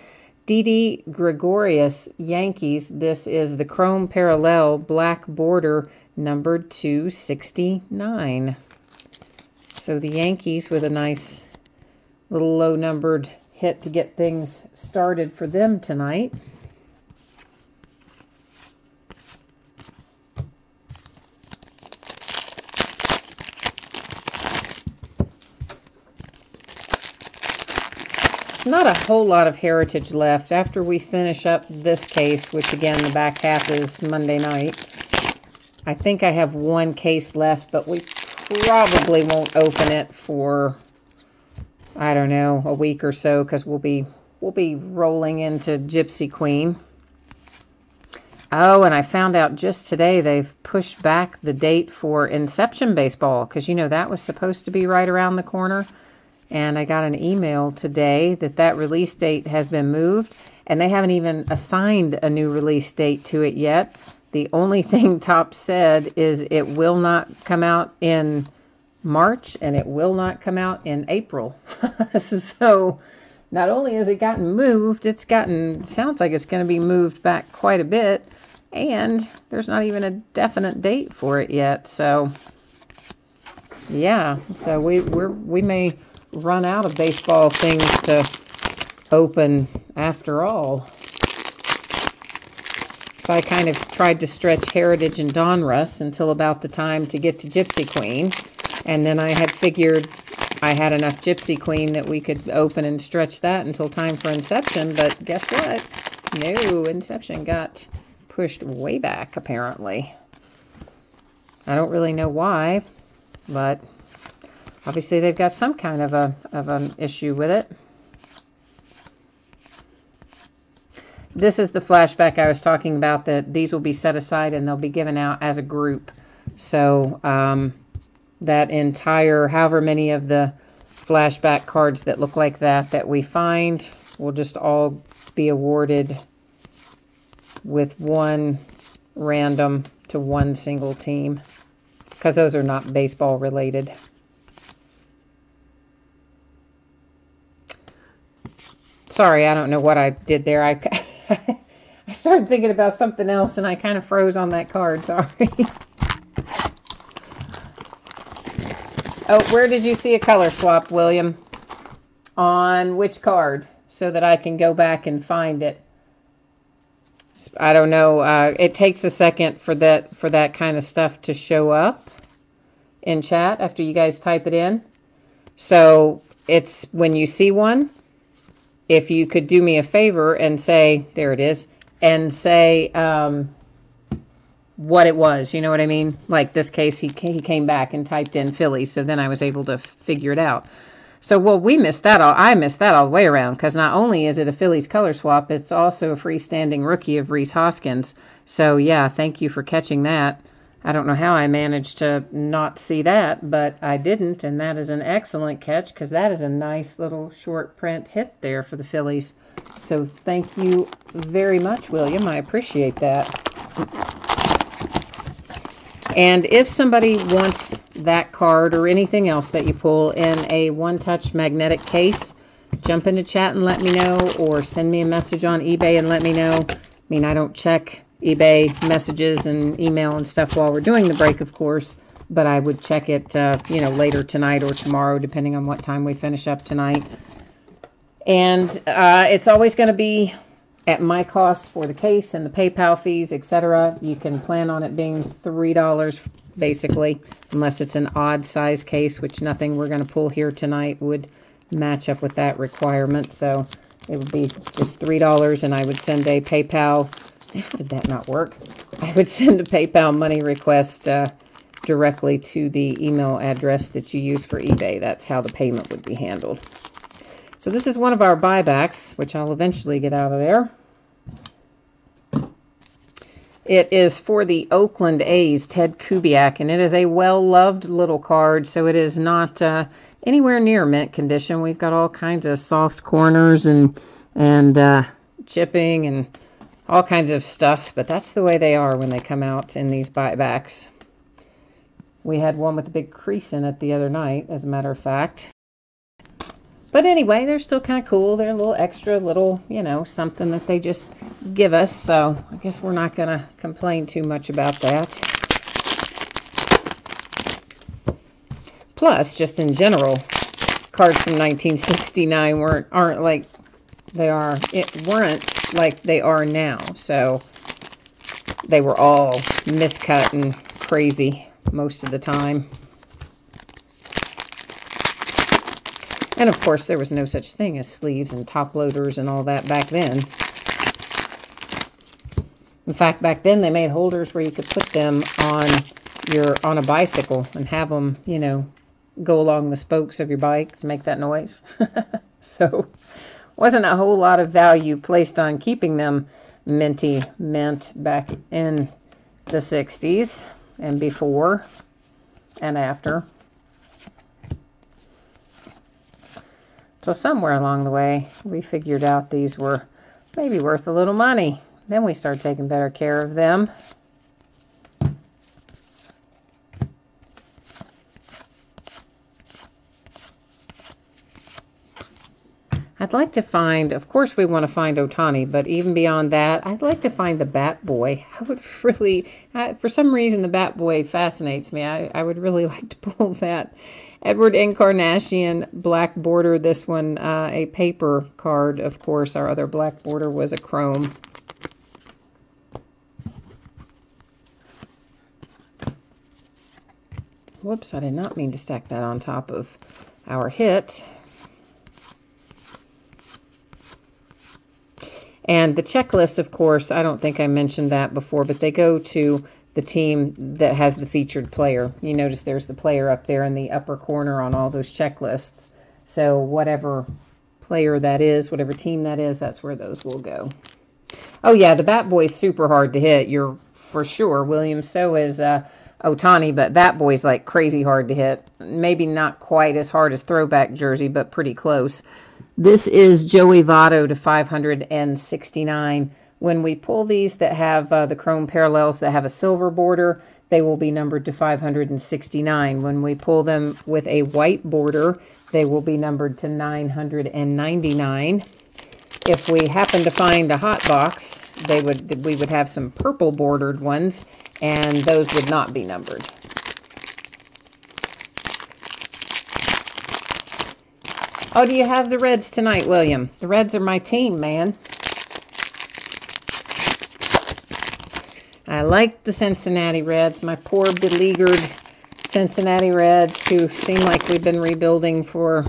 Didi Gregorius, Yankees. This is the Chrome Parallel black border numbered 269. So the Yankees with a nice little low numbered hit to get things started for them tonight. There's not a whole lot of Heritage left. After we finish up this case, which again, the back half is Monday night, I think I have one case left, but we probably won't open it for, I don't know, a week or so, because we'll be rolling into Gypsy Queen. Oh, and I found out just today they've pushed back the date for Inception Baseball, because you know that was supposed to be right around the corner. And I got an email today that release date has been moved, and they haven't even assigned a new release date to it yet. The only thing Topps said is it will not come out in March, and it will not come out in April. So not only has it gotten moved, sounds like it's going to be moved back quite a bit, and there's not even a definite date for it yet. So yeah, so we may run out of baseball things to open after all. So I kind of tried to stretch Heritage and Donruss until about the time to get to Gypsy Queen. And then I had figured I had enough Gypsy Queen that we could open and stretch that until time for Inception. But guess what? No, Inception got pushed way back, apparently. I don't really know why, but obviously they've got some kind of an issue with it. This is the flashback I was talking about, that these will be set aside and they'll be given out as a group. So that entire, however many of the flashback cards that look like that we find, will just all be awarded with one random to one single team, because those are not baseball related. Sorry, I don't know what I did there. I started thinking about something else and I kind of froze on that card. Sorry. Oh, where did you see a color swap, William? On which card? So that I can go back and find it. I don't know. It takes a second for that kind of stuff to show up in chat after you guys type it in. So it's when you see one, if you could do me a favor and say, there it is, and say what it was, you know what I mean? Like this case, he came back and typed in Philly, so then I was able to figure it out. So, well, I missed that all the way around, because not only is it a Phillies color swap, it's also a freestanding rookie of Rhys Hoskins. So, yeah, thank you for catching that. I don't know how I managed to not see that, but I didn't, and that is an excellent catch, because that is a nice little short print hit there for the Phillies. So thank you very much, William. I appreciate that. And if somebody wants that card or anything else that you pull in a one-touch magnetic case, jump into chat and let me know, or send me a message on eBay and let me know. I mean, I don't check eBay messages and email and stuff while we're doing the break, of course, but I would check it, later tonight or tomorrow, depending on what time we finish up tonight. And it's always going to be at my cost for the case and the PayPal fees, etc. You can plan on it being $3 basically, unless it's an odd size case, which nothing we're going to pull here tonight would match up with that requirement. So it would be just $3, and I would send a PayPal. How did that not work? I would send a PayPal money request directly to the email address that you use for eBay. That's how the payment would be handled. So this is one of our buybacks, which I'll eventually get out of there. It is for the Oakland A's, Ted Kubiak, and it is a well-loved little card, so it is not anywhere near mint condition. We've got all kinds of soft corners and chipping and all kinds of stuff, but that's the way they are when they come out in these buybacks. We had one with a big crease in it the other night, as a matter of fact. But anyway, they're still kind of cool. They're a little extra, something that they just give us. So I guess we're not going to complain too much about that. Plus, just in general, cards from 1969 weren't like they are now. So they were all miscut and crazy most of the time. And of course, there was no such thing as sleeves and top loaders and all that back then. In fact, back then they made holders where you could put them on a bicycle and have them, you know, go along the spokes of your bike to make that noise. So, wasn't a whole lot of value placed on keeping them minty mint back in the 60s and before and after. So somewhere along the way, we figured out these were maybe worth a little money. Then we started taking better care of them. I'd like to find, of course we want to find Ohtani, but even beyond that, I'd like to find the Bat Boy. I would really, for some reason the Bat Boy fascinates me. I would really like to pull that. Edward Encarnacion, black border. This one, a paper card, of course. Our other black border was a chrome. Whoops, I did not mean to stack that on top of our hit. And the checklist, of course, I don't think I mentioned that before, but they go to the team that has the featured player. You notice there's the player up there in the upper corner on all those checklists. So whatever player that is, whatever team that is, that's where those will go. Oh yeah, the Bat Boy's super hard to hit. You're for sure, Williams. So is Ohtani, but Bat Boy's like crazy hard to hit. Maybe not quite as hard as Throwback Jersey, but pretty close. This is Joey Votto to 569. When we pull these that have the chrome parallels that have a silver border, they will be numbered to 569. When we pull them with a white border, they will be numbered to 999. If we happen to find a hot box, we would have some purple bordered ones, and those would not be numbered. Oh, do you have the Reds tonight, William? The Reds are my team, man. I like the Cincinnati Reds, my poor beleaguered Cincinnati Reds, who seem like we've been rebuilding for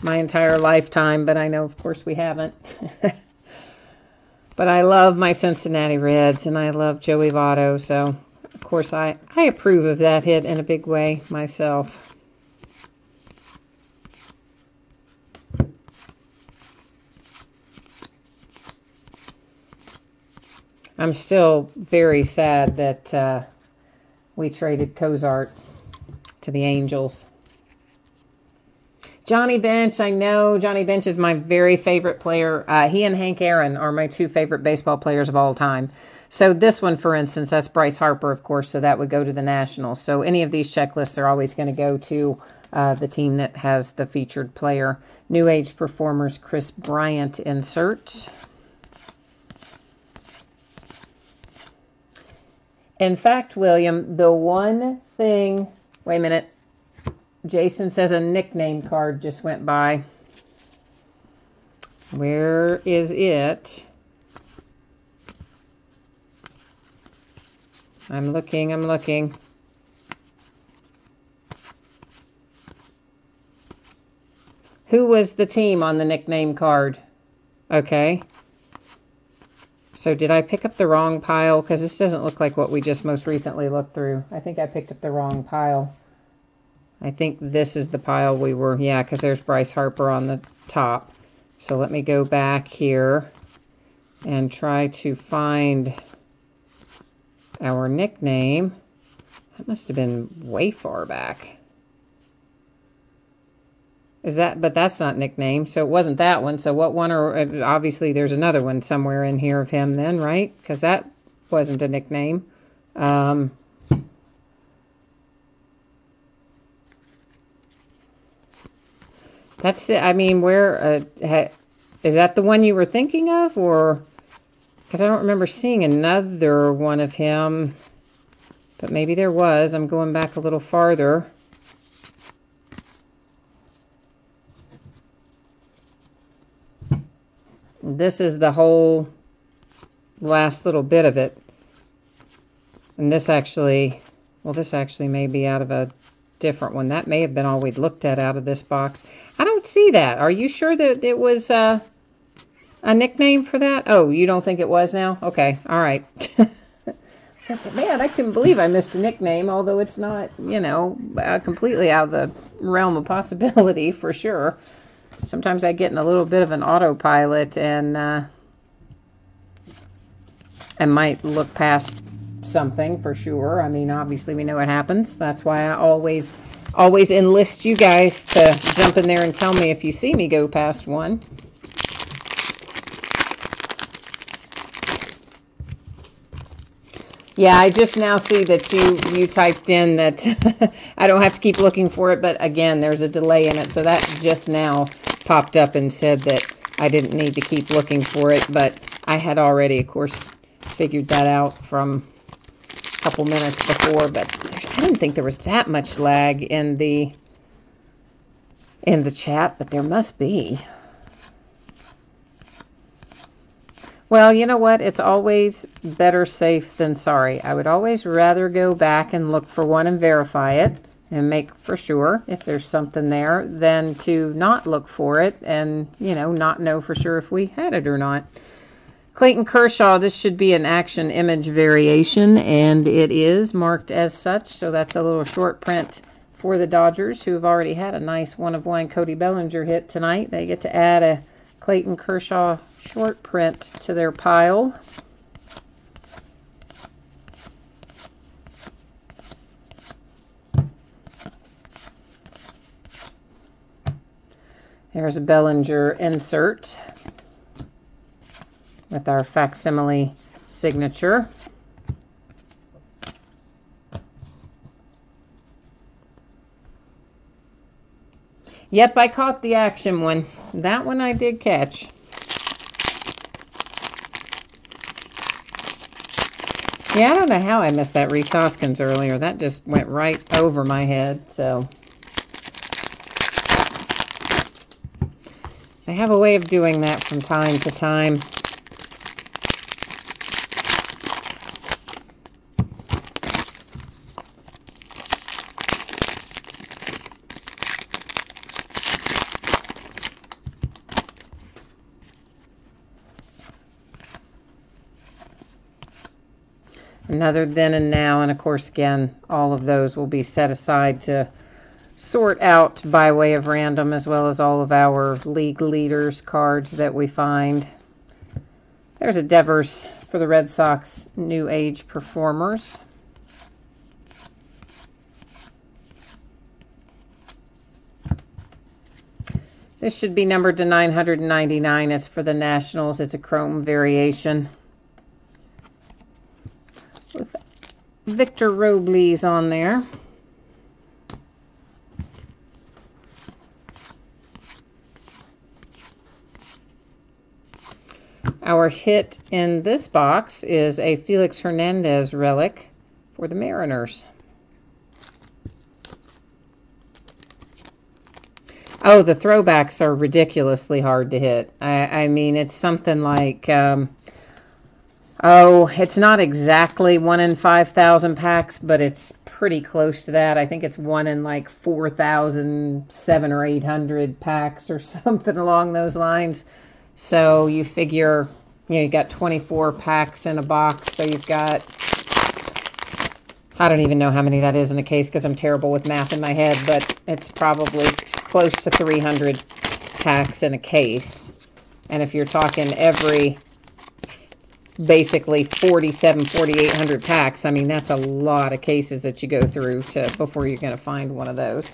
my entire lifetime, but I know, of course, we haven't. But I love my Cincinnati Reds, and I love Joey Votto, so, of course, I approve of that hit in a big way myself. I'm still very sad that we traded Cozart to the Angels. Johnny Bench, I know Johnny Bench is my very favorite player. He and Hank Aaron are my two favorite baseball players of all time. So this one, for instance, that's Bryce Harper, of course, so that would go to the Nationals. So any of these checklists are always going to go to the team that has the featured player. New Age Performers, Chris Bryant insert. In fact, William, the one thing... Wait a minute. Jason says a nickname card just went by. Where is it? I'm looking. Who was the team on the nickname card? Okay. So did I pick up the wrong pile? Because this doesn't look like what we just most recently looked through. I think I picked up the wrong pile. I think this is the pile we were... Yeah, because there's Bryce Harper on the top. So let me go back here and try to find our nickname. That must have been way far back. Is that, but that's not nickname, so it wasn't that one. So what one, or obviously there's another one somewhere in here of him then, right? Because that wasn't a nickname. That's it. I mean, where, is that the one you were thinking of, or, because I don't remember seeing another one of him, but maybe there was. I'm going back a little farther. This is the whole last little bit of it. And this actually, well, this actually may be out of a different one. That may have been all we'd looked at out of this box. I don't see that. Are you sure that it was a nickname for that? Oh, you don't think it was now? Okay, all right. So, man, I couldn't believe I missed a nickname, although it's not, you know, completely out of the realm of possibility for sure. Sometimes I get in a little bit of an autopilot and might look past something for sure. I mean, obviously we know what happens. That's why I always enlist you guys to jump in there and tell me if you see me go past one. Yeah, I just now see that you typed in that I don't have to keep looking for it, but again, there's a delay in it. So that just now popped up and said that I didn't need to keep looking for it, but I had already, of course, figured that out from a couple minutes before, but I didn't think there was that much lag in the chat, but there must be. Well, you know what? It's always better safe than sorry. I would always rather go back and look for one and verify it and make for sure if there's something there than to not look for it and, you know, not know for sure if we had it or not. Clayton Kershaw, this should be an action image variation, and it is marked as such. So that's a little short print for the Dodgers, who have already had a nice one-of-one Cody Bellinger hit tonight. They get to add a Clayton Kershaw short print to their pile. There's a Bellinger insert with our facsimile signature. Yep, I caught the action one. That one I did catch. Yeah, I don't know how I missed that Rhys Hoskins earlier. That just went right over my head, so. They have a way of doing that from time to time. Another then and now, and of course, again, all of those will be set aside to sort out by way of random, as well as all of our league leaders cards that we find. There's a Devers for the Red Sox New Age Performers. This should be numbered to 999. It's for the Nationals. It's a chrome variation with Victor Robles on there. Our hit in this box is a Felix Hernandez relic for the Mariners. Oh, the throwbacks are ridiculously hard to hit. I mean, it's something like, it's not exactly 1 in 5,000 packs, but it's pretty close to that. I think it's 1 in like 4,700 or 800 packs or something along those lines. So you figure, you know, you got 24 packs in a box, so you've got, I don't even know how many that is in a case because I'm terrible with math in my head, but it's probably close to 300 packs in a case. And if you're talking every basically 4,800 packs, I mean, that's a lot of cases that you go through before you're going to find one of those.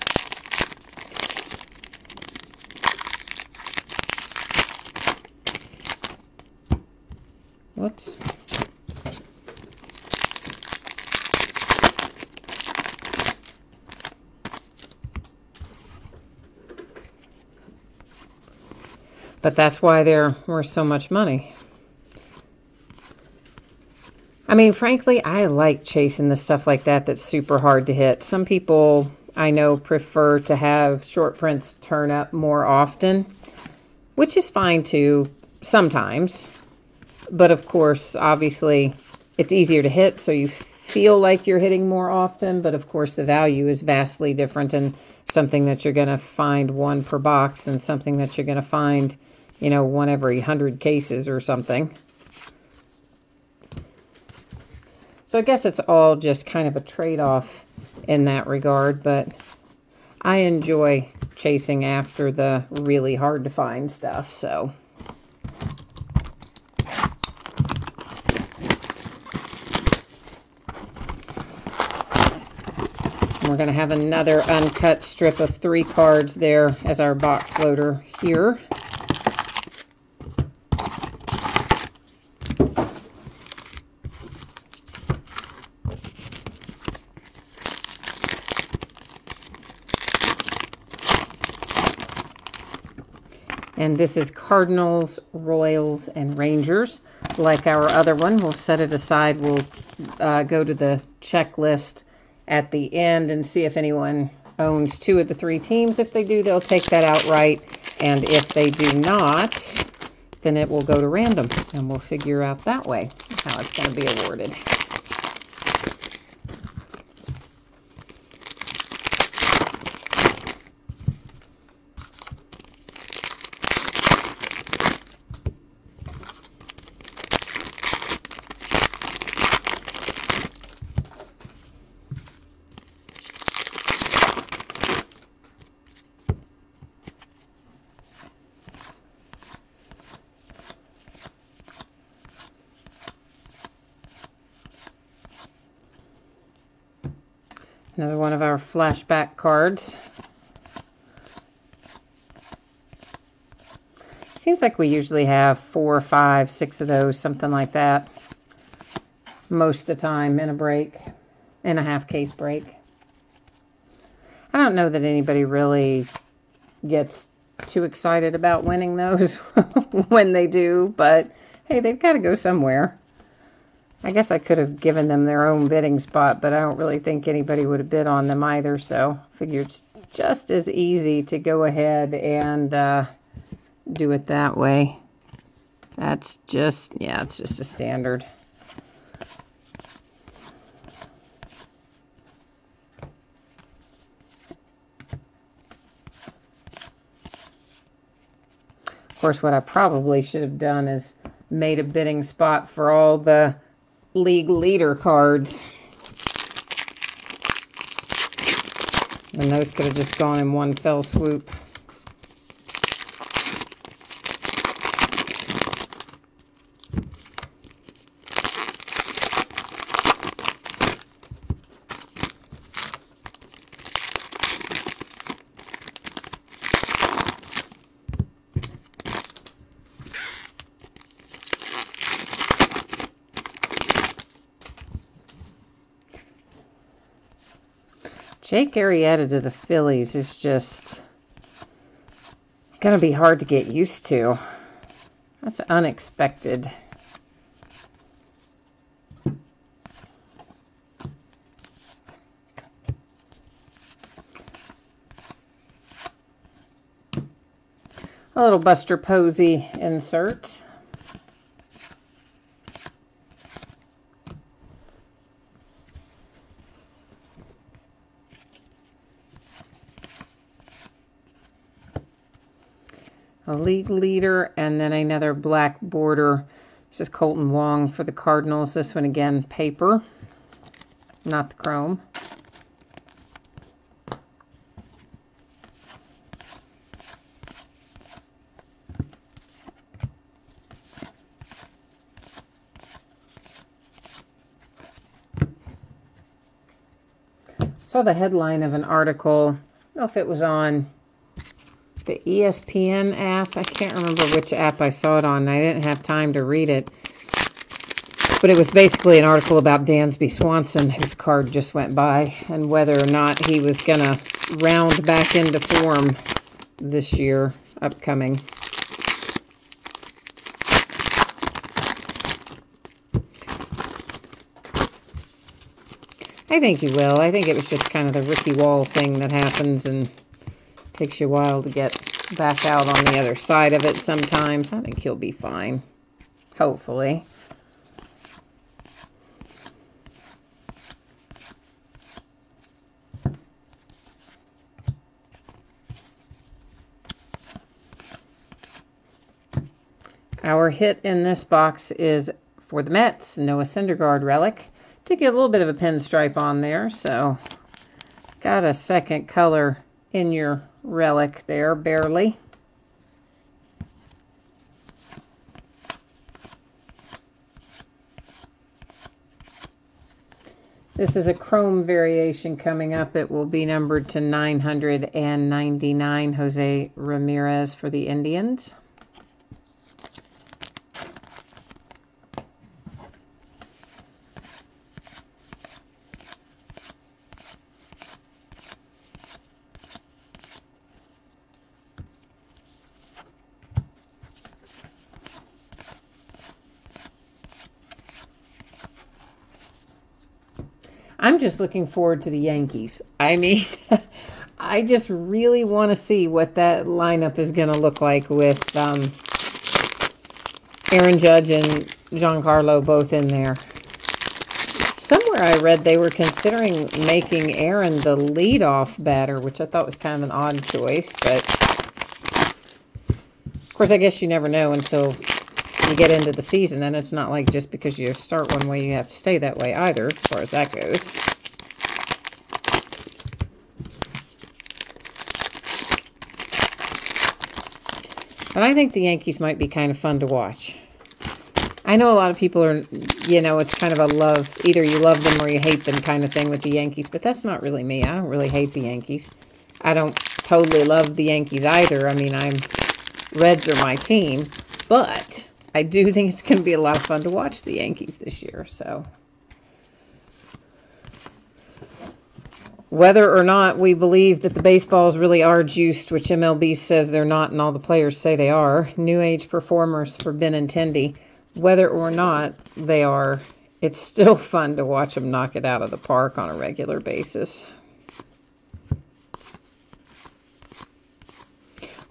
Whoops. But that's why they're worth so much money. I mean, frankly, I like chasing the stuff like that that's super hard to hit. Some people I know prefer to have short prints turn up more often, which is fine too, sometimes. But of course, obviously, it's easier to hit, so you feel like you're hitting more often, but of course the value is vastly different, and something that you're going to find one per box than something that you're going to find, you know, one every 100 cases or something. So I guess it's all just kind of a trade-off in that regard, but I enjoy chasing after the really hard to find stuff, so. We're going to have another uncut strip of 3 cards there as our box loader here. And this is Cardinals, Royals, and Rangers. Like our other one, we'll set it aside. We'll go to the checklist at the end and see if anyone owns 2 of the 3 teams. If they do, they'll take that outright. And if they do not, then it will go to random. And we'll figure out that way how it's going to be awarded. Another one of our flashback cards. Seems like we usually have 4, 5, 6 of those, something like that, most of the time in a break, in a half case break. I don't know that anybody really gets too excited about winning those when they do, but hey, they've got to go somewhere. I guess I could have given them their own bidding spot, but I don't really think anybody would have bid on them either, so I figured it's just as easy to go ahead and do it that way. That's just, yeah, it's just a standard. Of course, what I probably should have done is made a bidding spot for all the league leader cards. And those could have just gone in one fell swoop. Jake Arrieta to the Phillies is just going to be hard to get used to. That's unexpected. A little Buster Posey insert. A league leader, and then another black border. This is Colton Wong for the Cardinals. This one again, paper, not the chrome. Saw the headline of an article. I don't know if it was on the ESPN app. I can't remember which app I saw it on. I didn't have time to read it. But it was basically an article about Dansby Swanson, whose card just went by, and whether or not he was going to round back into form this year, upcoming. I think he will. I think it was just kind of the Ricky Wall thing that happens and takes you a while to get back out on the other side of it sometimes. I think he'll be fine. Hopefully. Our hit in this box is for the Mets, Noah Syndergaard relic. To get a little bit of a pinstripe on there, so got a second color in your relic there, barely. This is a chrome variation coming up. It will be numbered to 999, Jose Ramirez for the Indians. I'm just looking forward to the Yankees. I mean, I just really want to see what that lineup is going to look like with Aaron Judge and Giancarlo both in there. Somewhere I read they were considering making Aaron the leadoff batter, which I thought was kind of an odd choice. But, of course, I guess you never know until you get into the season, and it's not like just because you start one way you have to stay that way either, as far as that goes. But I think the Yankees might be kind of fun to watch. I know a lot of people are, you know, it's kind of a love, either you love them or you hate them kind of thing with the Yankees, but that's not really me. I don't really hate the Yankees. I don't totally love the Yankees either. I mean, Reds are my team, but I do think it's going to be a lot of fun to watch the Yankees this year. So, whether or not we believe that the baseballs really are juiced, which MLB says they're not and all the players say they are, new age performers for Benintendi, whether or not they are, it's still fun to watch them knock it out of the park on a regular basis.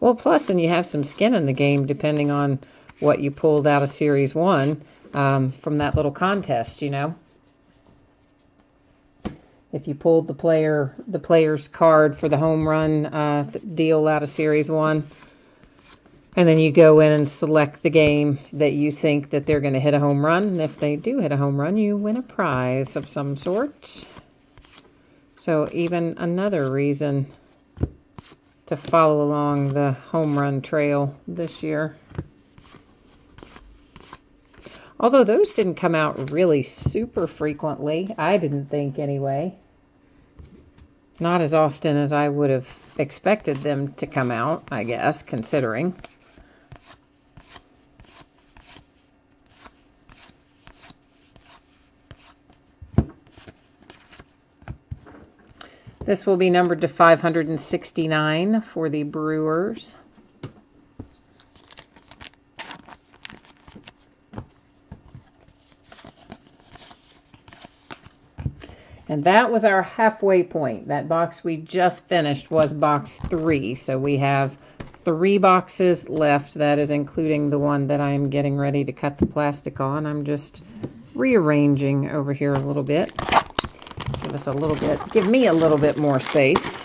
Well, plus, and you have some skin in the game depending on what you pulled out of Series 1 from that little contest, you know. If you pulled the player's card for the home run deal out of Series 1, and then you go in and select the game that you think that they're going to hit a home run, and if they do hit a home run, you win a prize of some sort. So even another reason to follow along the home run trail this year. Although those didn't come out really super frequently. I didn't think anyway. Not as often as I would have expected them to come out, I guess, considering. This will be numbered to 569 for the Brewers. And that was our halfway point. That box we just finished was box 3. So we have 3 boxes left. That is including the one that I am getting ready to cut the plastic on. I'm just rearranging over here a little bit. Give me a little bit more space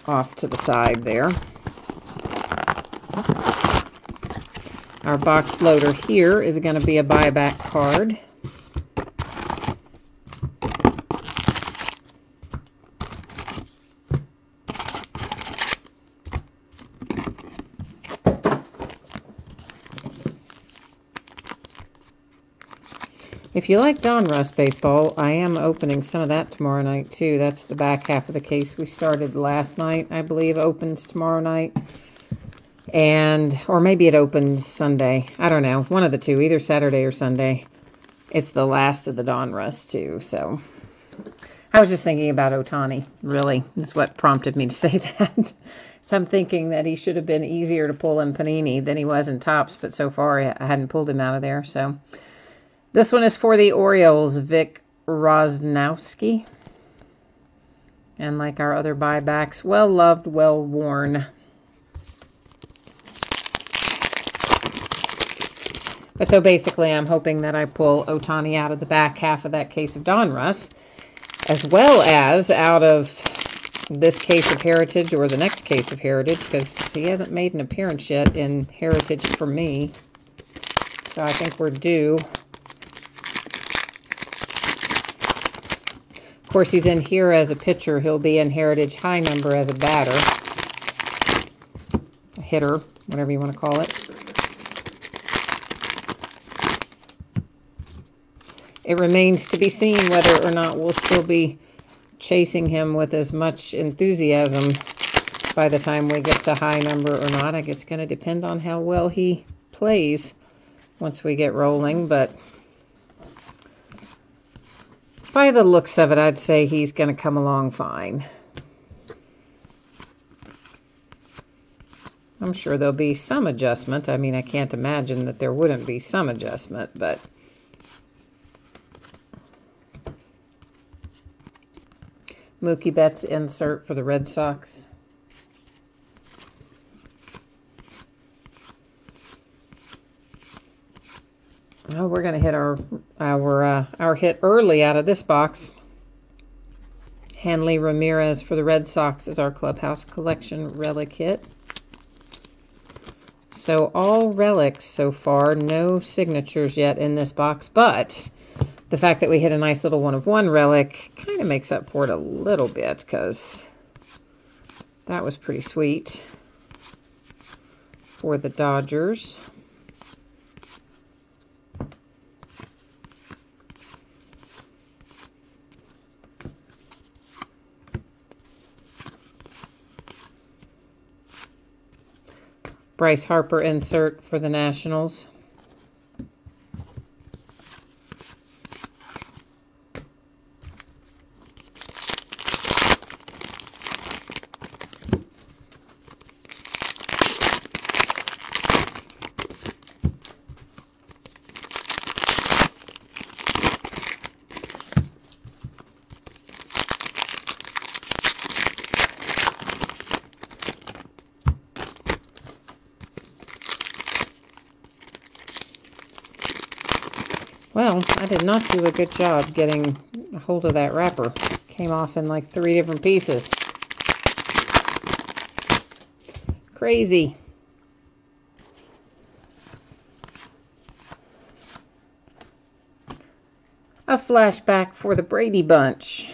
off to the side there. Our box loader here is going to be a buyback card. If you like Donruss baseball, I am opening some of that tomorrow night too. That's the back half of the case we started last night, I believe, opens tomorrow night. Or maybe it opens Sunday. I don't know. One of the two, either Saturday or Sunday. It's the last of the Donruss too, so. I was just thinking about Ohtani, really. That's what prompted me to say that. So I'm thinking that he should have been easier to pull in Panini than he was in Topps, but so far I hadn't pulled him out of there, so. This one is for the Orioles, Vic Rosnowski. And like our other buybacks, well-loved, well-worn. But so basically, I'm hoping that I pull Ohtani out of the back half of that case of Donruss, as well as out of this case of Heritage or the next case of Heritage, because he hasn't made an appearance yet in Heritage for me. So I think we're due. Of course, he's in here as a pitcher. He'll be in Heritage High Number as a batter. A hitter, whatever you want to call it. It remains to be seen whether or not we'll still be chasing him with as much enthusiasm by the time we get to High Number or not. I guess it's going to depend on how well he plays once we get rolling, but by the looks of it, I'd say he's going to come along fine. I'm sure there'll be some adjustment. I mean, I can't imagine that there wouldn't be some adjustment, but Mookie Betts insert for the Red Sox. Oh, we're going to hit our hit early out of this box. Hanley Ramirez for the Red Sox is our Clubhouse Collection relic hit. So all relics so far, no signatures yet in this box, but the fact that we hit a nice little 1/1 relic kind of makes up for it a little bit, because that was pretty sweet for the Dodgers. Bryce Harper insert for the Nationals. Well, I did not do a good job getting a hold of that wrapper. Came off in like 3 different pieces. Crazy. A flashback for the Brady Bunch.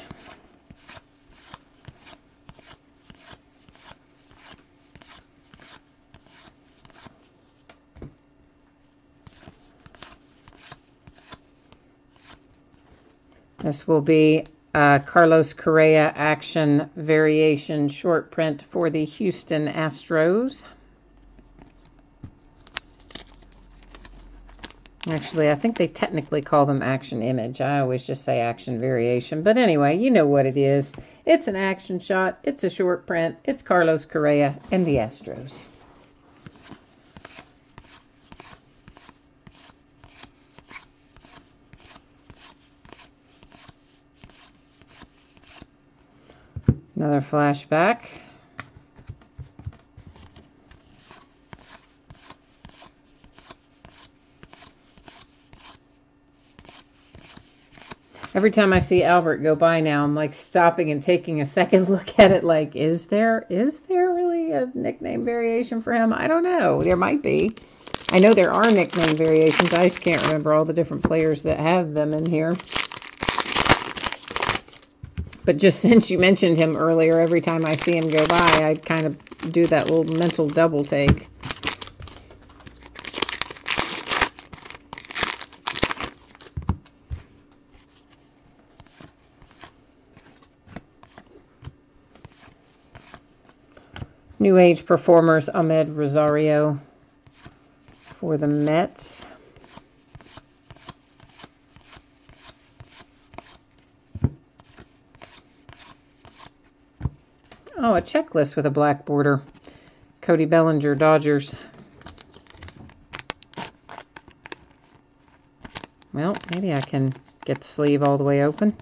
This will be Carlos Correa action variation short print for the Houston Astros. Actually, I think they technically call them action image. I always just say action variation. But anyway, you know what it is. It's an action shot. It's a short print. It's Carlos Correa and the Astros. Another flashback. Every time I see Albert go by now, I'm like stopping and taking a second look at it like, is there really a nickname variation for him? I don't know. There might be. I know there are nickname variations. I just can't remember all the different players that have them in here. But just since you mentioned him earlier, every time I see him go by, I kind of do that little mental double take. New Age Performers, Ahmed Rosario for the Mets. Oh, a checklist with a black border. Cody Bellinger, Dodgers. Well, maybe I can get the sleeve all the way open.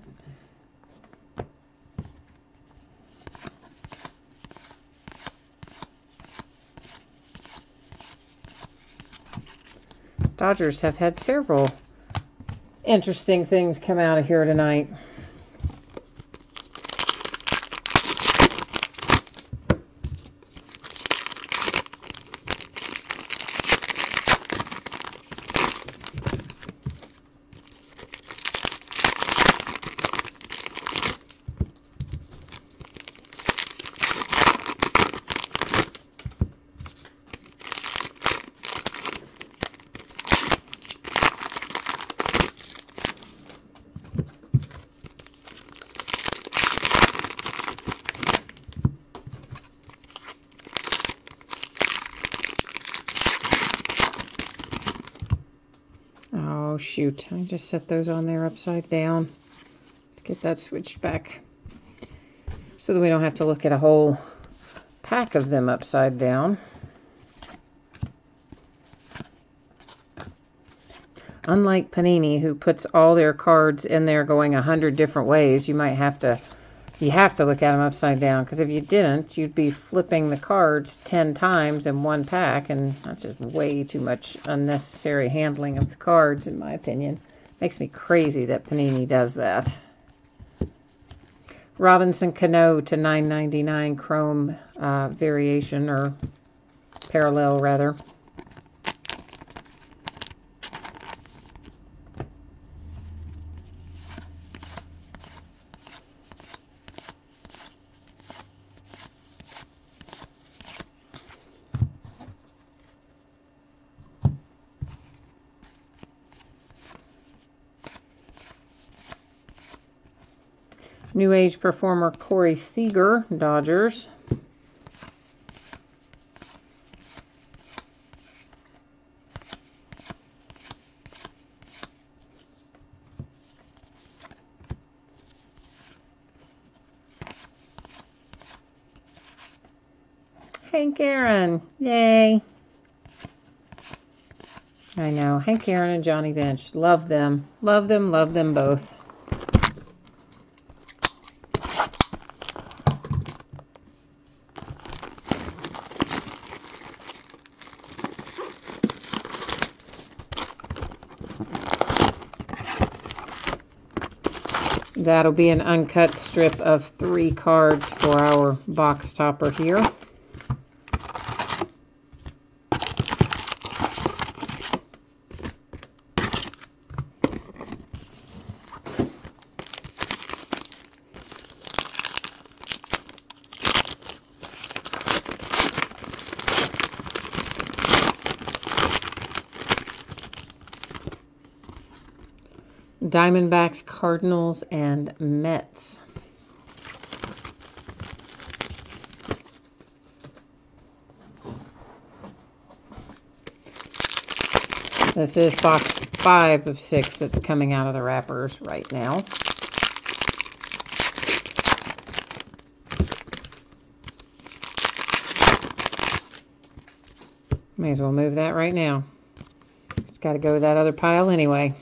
Dodgers have had several interesting things come out of here tonight. shoot. I just set those on there upside down. Let's get that switched back so that we don't have to look at a whole pack of them upside down. Unlike Panini, who puts all their cards in there going 100 different ways, you have to look at them upside down, because if you didn't, you'd be flipping the cards 10 times in one pack, and that's just way too much unnecessary handling of the cards, in my opinion. Makes me crazy that Panini does that. Robinson Cano to $9.99 Chrome variation, or parallel rather. New Age performer Corey Seager, Dodgers. Hank Aaron, yay. I know, Hank Aaron and Johnny Bench, love them. Love them both. That'll be an uncut strip of 3 cards for our box topper here. Diamondbacks, Cardinals, and Mets. This is box 5 of 6 that's coming out of the wrappers right now. May as well move that right now. It's got to go to that other pile anyway.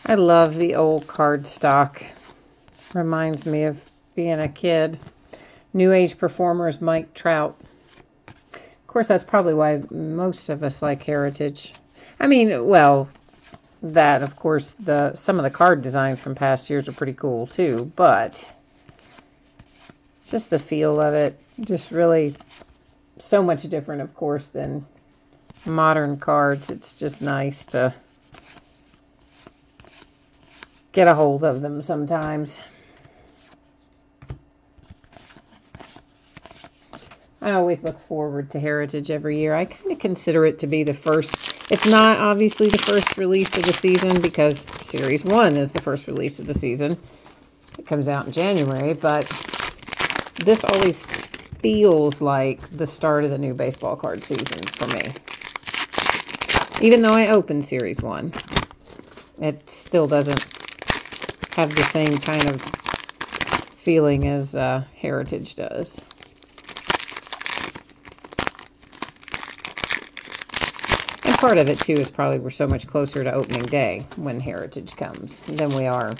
I love the old card stock. Reminds me of being a kid. New Age performers, Mike Trout. Of course, that's probably why most of us like Heritage. I mean, well, that, of course, some of the card designs from past years are pretty cool, too. But just the feel of it, just really so much different, of course, than modern cards. It's just nice to get a hold of them sometimes. I always look forward to Heritage every year. I kind of consider it to be the first. It's not obviously the first release of the season, because Series 1 is the first release of the season. It comes out in January, but this always feels like the start of the new baseball card season for me. Even though I opened Series 1, it still doesn't have the same kind of feeling as Heritage does. And part of it, too, is probably we're so much closer to opening day when Heritage comes than we are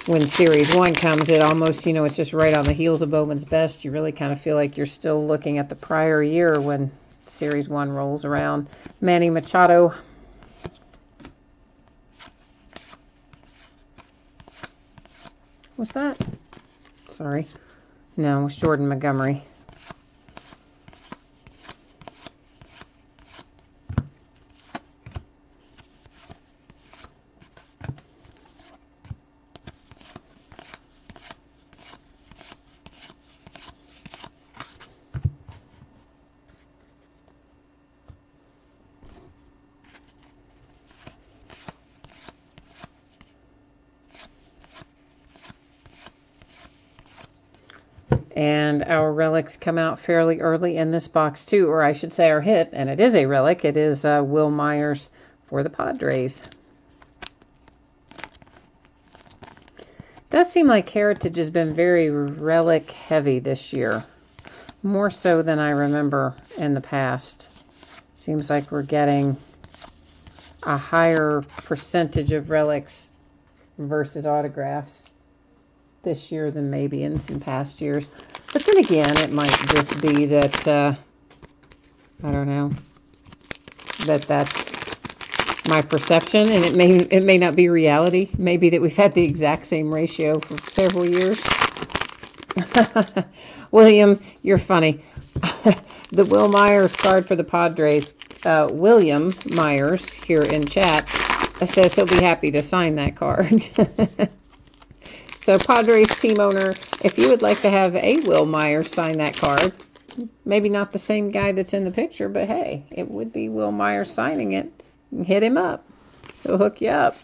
when Series 1 comes. It almost, you know, it's just right on the heels of Bowman's Best. You really kind of feel like you're still looking at the prior year when Series 1 rolls around. Manny Machado. What's that? sorry. No, it was Jordan Montgomery. And our relics come out fairly early in this box too, or I should say our hit, and it is a relic. It is Wil Myers for the Padres. Does seem like Heritage has been very relic heavy this year. More so than I remember in the past. Seems like we're getting a higher percentage of relics versus autographs this year than maybe in some past years. But then again, it might just be that, I don't know, that's my perception, and it may not be reality. Maybe that we've had the exact same ratio for several years. William, you're funny. The Wil Myers card for the Padres, William Myers here in chat says he'll be happy to sign that card. So Padres team owner, if you would like to have a Wil Myers sign that card, maybe not the same guy that's in the picture, but hey, it would be Wil Myers signing it. Hit him up. He'll hook you up.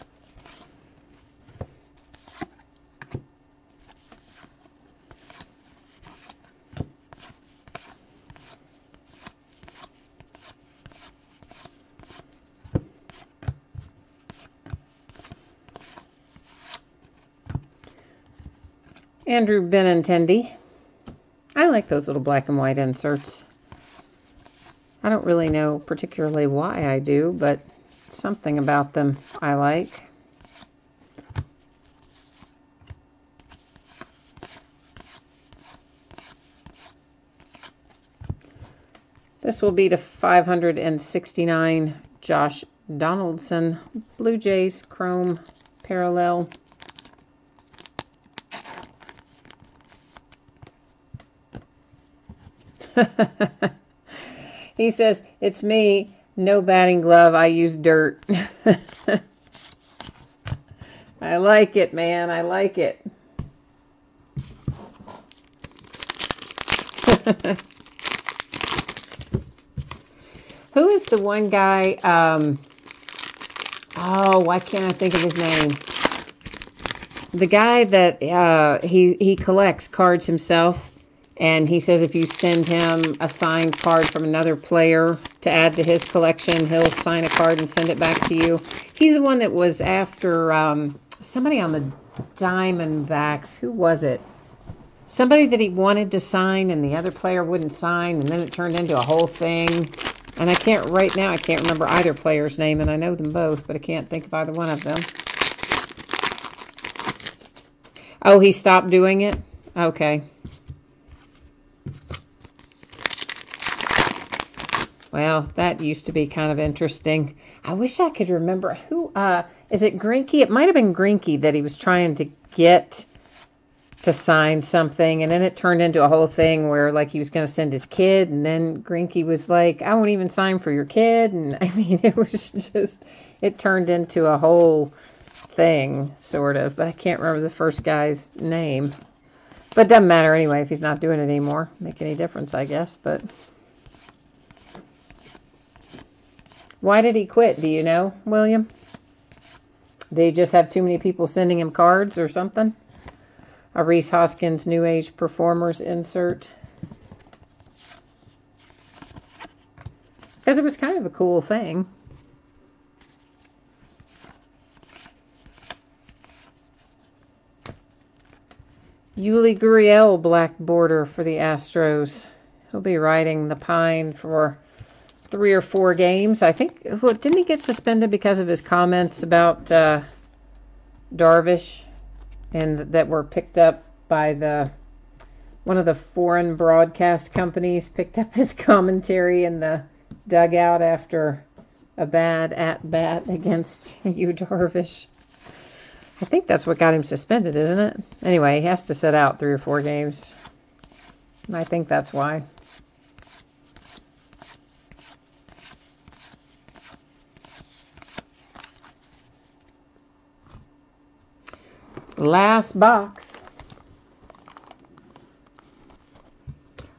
Andrew Benintendi. I like those little black and white inserts. I don't really know particularly why I do, but something about them I like. This will be to 569 Josh Donaldson, Blue Jays Chrome Parallel. He says, it's me, no batting glove, I use dirt. I like it, man, I like it. Who is the one guy, oh, why can't I think of his name? The guy that he collects cards himself. And he says if you send him a signed card from another player to add to his collection, he'll sign a card and send it back to you. He's the one that was after somebody on the Diamondbacks. Who was it? Somebody that he wanted to sign and the other player wouldn't sign, and then it turned into a whole thing. And I can't remember either player's name, and I know them both, but I can't think of either one of them. Oh, he stopped doing it? Okay. Well, that used to be kind of interesting. I wish I could remember who, is it Greinke? It might have been Greinke that he was trying to get to sign something, and then it turned into a whole thing where, like, he was going to send his kid, and then Greinke was like, I won't even sign for your kid, and I mean, it was just, it turned into a whole thing, sort of, but I can't remember the first guy's name. But it doesn't matter anyway if he's not doing it anymore. Make any difference, I guess, but... Why did he quit? Do you know, William? Did he just have too many people sending him cards or something? A Rhys Hoskins New Age Performers insert. Because it was kind of a cool thing. Yuli Gurriel black border for the Astros. He'll be riding the pine for 3 or 4 games. I think, didn't he get suspended because of his comments about Darvish, and that were picked up by one of the foreign broadcast companies, picked up his commentary in the dugout after a bad at-bat against Yu Darvish. I think that's what got him suspended, isn't it? Anyway, he has to sit out 3 or 4 games. And I think that's why. Last box.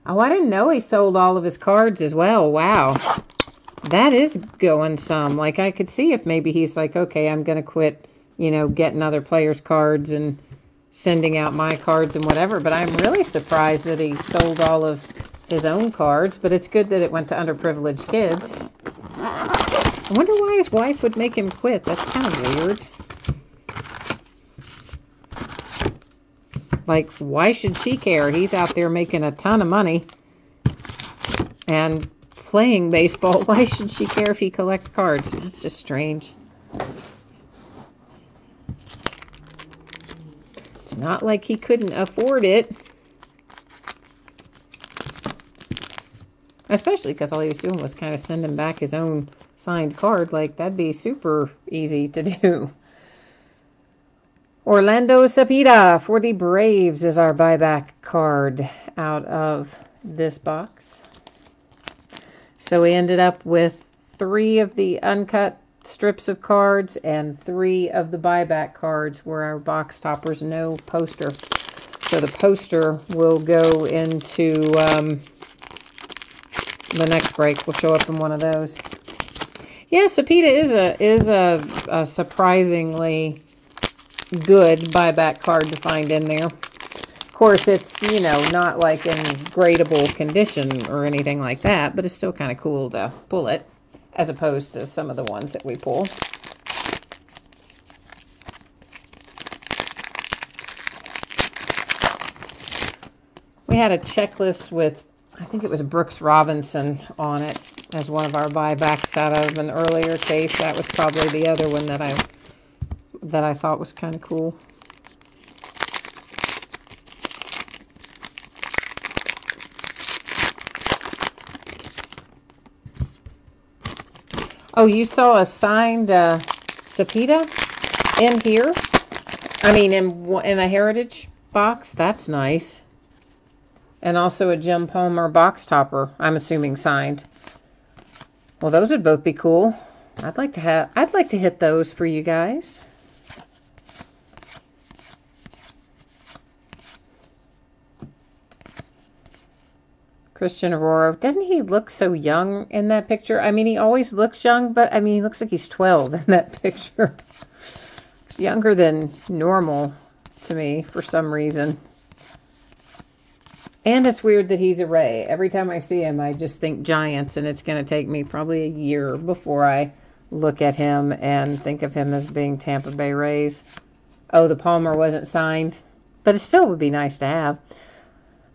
Oh, I didn't know he sold all of his cards as well. Wow. That is going some. Like, I could see if maybe he's like, okay, I'm going to quit, you know, getting other players' cards and sending out my cards and whatever. But I'm really surprised that he sold all of his own cards. But it's good that it went to underprivileged kids. I wonder why his wife would make him quit. That's kind of weird. Like, why should she care? He's out there making a ton of money and playing baseball. Why should she care if he collects cards? That's just strange. It's not like he couldn't afford it. Especially because all he was doing was kind of sending back his own signed card. Like, that'd be super easy to do. Orlando Cepeda for the Braves is our buyback card out of this box. So we ended up with 3 of the uncut strips of cards and 3 of the buyback cards were our box toppers, no poster. So the poster will go into the next break. Will show up in one of those. Yeah, Cepeda is a surprisingly good buyback card to find in there. Of course, it's, you know, not like in gradable condition or anything like that, but it's still kind of cool to pull it as opposed to some of the ones that we pull. We had a checklist with, I think it was Brooks Robinson on it as one of our buybacks out of an earlier case. That was probably the other one that I thought was kind of cool. Oh, you saw a signed Cepeda in here? I mean, in a Heritage box? That's nice. And also a Jim Palmer box topper, I'm assuming signed. Well, those would both be cool. I'd like to hit those for you guys. Christian Aurora. Doesn't he look so young in that picture? I mean, he always looks young, but I mean, he looks like he's 12 in that picture. He's younger than normal to me for some reason. And it's weird that he's a Ray. Every time I see him, I just think Giants, and it's going to take me probably a year before I look at him and think of him as being Tampa Bay Rays. Oh, the Palmer wasn't signed, but it still would be nice to have.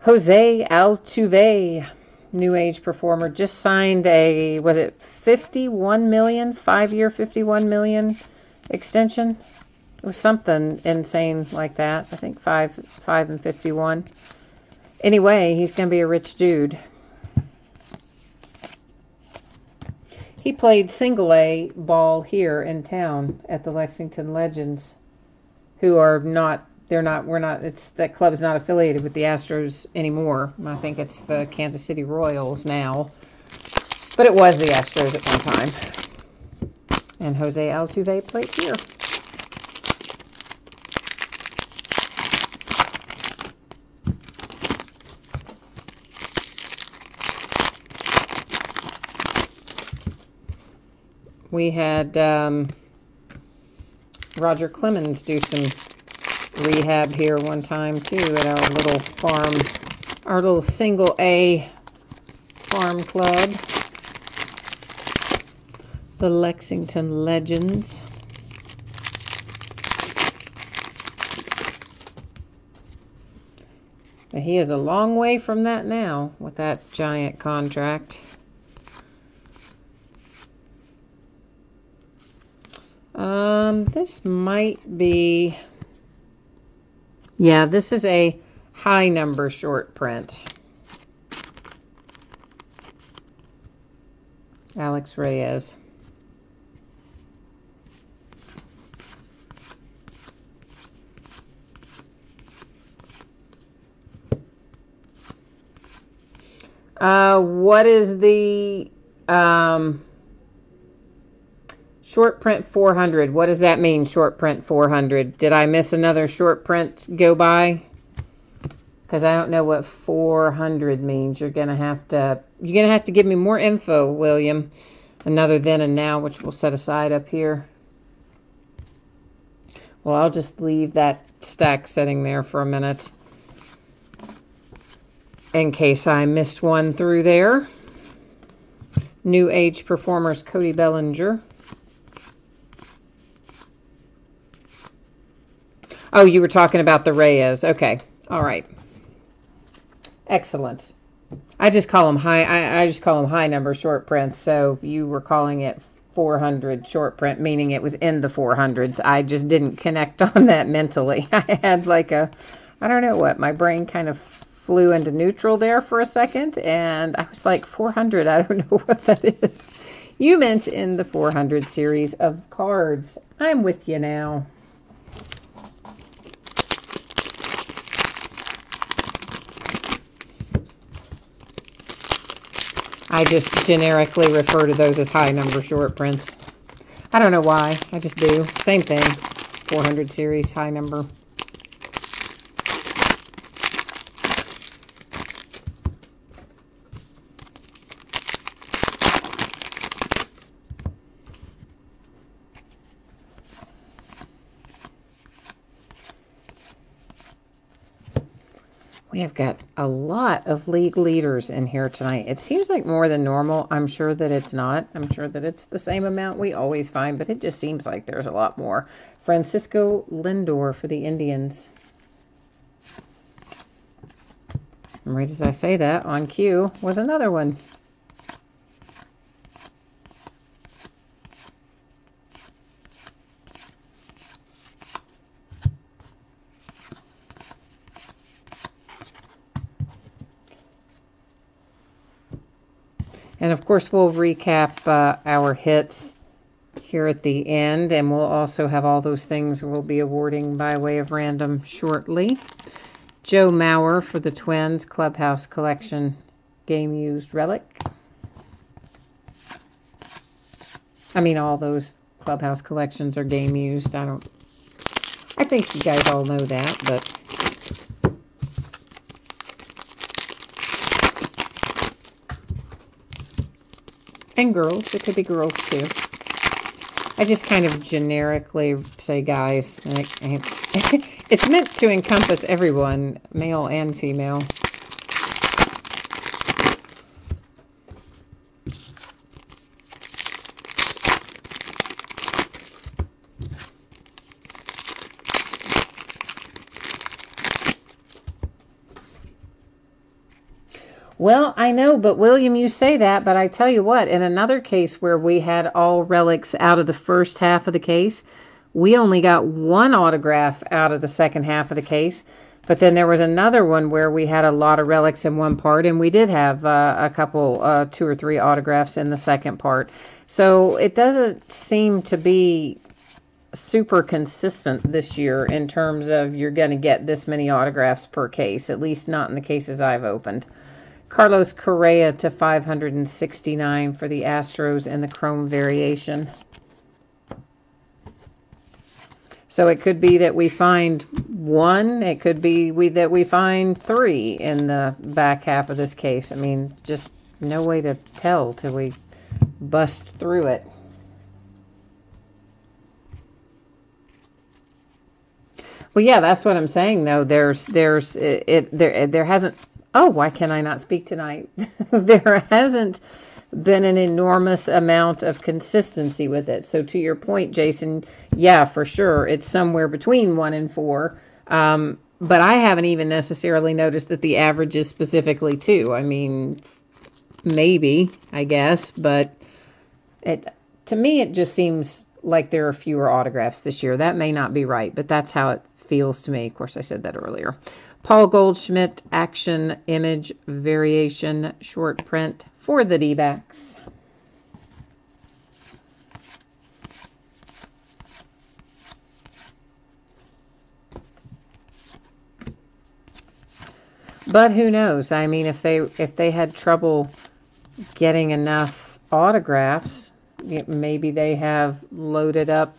Jose Altuve, new age performer, just signed a, was it 51 million, 5-year 51 million extension? It was something insane like that. I think 5 and 51. Anyway, he's going to be a rich dude. He played single A ball here in town at the Lexington Legends, who are not, that club's not affiliated with the Astros anymore. I think it's the Kansas City Royals now. But it was the Astros at one time. And Jose Altuve played here. We had Roger Clemens do some rehab here one time too at our little farm, our little single A farm club, the Lexington Legends. But he is a long way from that now with that giant contract. This might be, yeah, this is a high number short print. Alex Reyes. What is the short print 400? What does that mean, short print 400? Did I miss another short print go by? Because I don't know what 400 means. You're gonna have to give me more info, William. Another then and now, which we'll set aside up here. Well, I'll just leave that stack sitting there for a minute in case I missed one through there. New Age Performers, Cody Bellinger. Oh, you were talking about the Reyes. Okay. All right. Excellent. I just call them high. I just call them high number short prints. So you were calling it 400 short print, meaning it was in the 400s. I just didn't connect on that mentally. I had like I don't know what, my brain kind of flew into neutral there for a second, and I was like, 400, I don't know what that is. You meant in the 400 series of cards. I'm with you now. I just generically refer to those as high number short prints. I don't know why. I just do. Same thing. 400 series, high number. We have got a lot of league leaders in here tonight. It seems like more than normal. I'm sure that it's not. I'm sure that it's the same amount we always find, but it just seems like there's a lot more. Francisco Lindor for the Indians. And right as I say that, on cue was another one. And of course, we'll recap our hits here at the end, and we'll also have all those things we'll be awarding by way of random shortly. Joe Mauer for the Twins, Clubhouse Collection, Game Used Relic. I mean, all those Clubhouse collections are game used. I think you guys all know that, but and girls, it could be girls too. I just kind of generically say guys. It's meant to encompass everyone, male and female. Well, I know, but William, you say that, but I tell you what, in another case where we had all relics out of the first half of the case, we only got one autograph out of the second half of the case. But then there was another one where we had a lot of relics in one part, and we did have a couple, 2 or 3 autographs in the second part. So it doesn't seem to be super consistent this year in terms of you're going to get this many autographs per case, at least not in the cases I've opened. Carlos Correa to 569 for the Astros and the Chrome variation. So it could be that we find one. It could be that we find 3 in the back half of this case. I mean, just no way to tell till we bust through it. Well, yeah, that's what I'm saying, though. There hasn't. Oh, why can I not speak tonight? There hasn't been an enormous amount of consistency with it. So to your point, Jason, yeah, for sure, it's somewhere between 1 and 4. But I haven't even necessarily noticed that the average is specifically 2. I mean, maybe, I guess, but to me, it just seems like there are fewer autographs this year. That may not be right, but that's how it feels to me. Of course, I said that earlier. Paul Goldschmidt, Action Image Variation Short Print for the D-backs. But who knows? I mean, if they had trouble getting enough autographs, maybe they have loaded up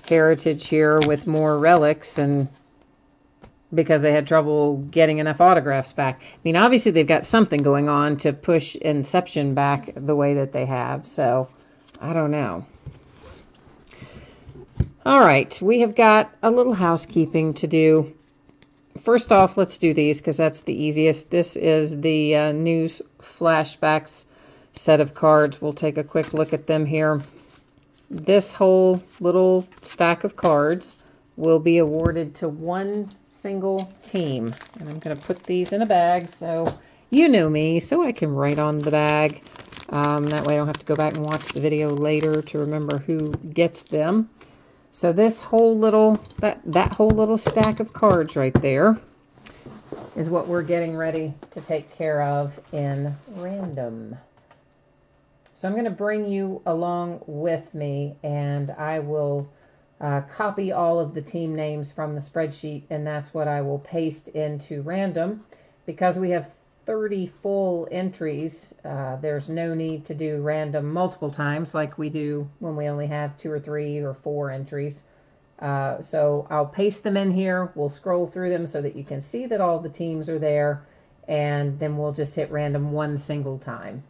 Heritage here with more relics, and because they had trouble getting enough autographs back. I mean, obviously they've got something going on to push Inception back the way that they have. So, I don't know. All right, we have got a little housekeeping to do. First off, let's do these because that's the easiest. This is the news flashbacks set of cards. We'll take a quick look at them here. This whole little stack of cards will be awarded to one single team. And I'm going to put these in a bag so you know me, so I can write on the bag. That way I don't have to go back and watch the video later to remember who gets them. So this whole little, that whole little stack of cards right there is what we're getting ready to take care of in random. So I'm going to bring you along with me, and I will copy all of the team names from the spreadsheet, and that's what I will paste into random. Because we have 30 full entries, there's no need to do random multiple times like we do when we only have 2 or 3 or 4 entries. So I'll paste them in here. We'll scroll through them so that you can see that all the teams are there, and then we'll just hit random one single time.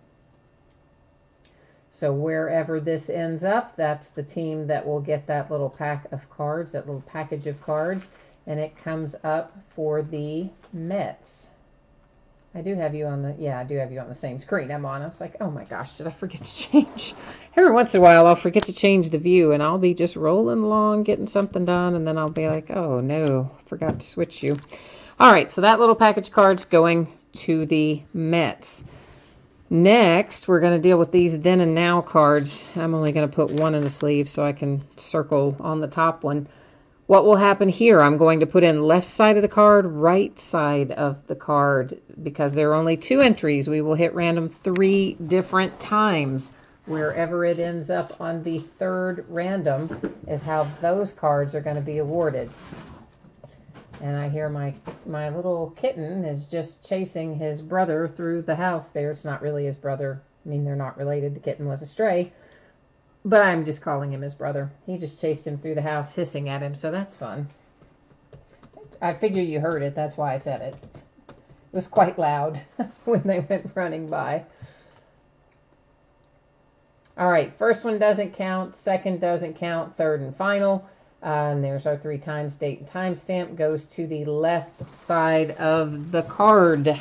So wherever this ends up, that's the team that will get that little pack of cards, that little package of cards, and it comes up for the Mets. I do have you on the, yeah, I do have you on the same screen I'm on. I was like, oh my gosh, did I forget to change? Every once in a while, I'll forget to change the view, and I'll be just rolling along, getting something done, and then I'll be like, oh no, forgot to switch you. All right, so that little package card's going to the Mets. Next, we're going to deal with these then and now cards. I'm only going to put one in the sleeve so I can circle on the top one. What will happen here? I'm going to put in left side of the card, right side of the card. Because there are only 2 entries, we will hit random 3 different times. Wherever it ends up on the 3rd random is how those cards are going to be awarded. And I hear my little kitten is just chasing his brother through the house there. It's not really his brother. I mean, they're not related. The kitten was a stray. But I'm just calling him his brother. He just chased him through the house, hissing at him. So that's fun. I figure you heard it. That's why I said it. It was quite loud when they went running by. All right. First one doesn't count. Second doesn't count. Third and final. And there's our 3 times date and timestamp. Goes to the left side of the card.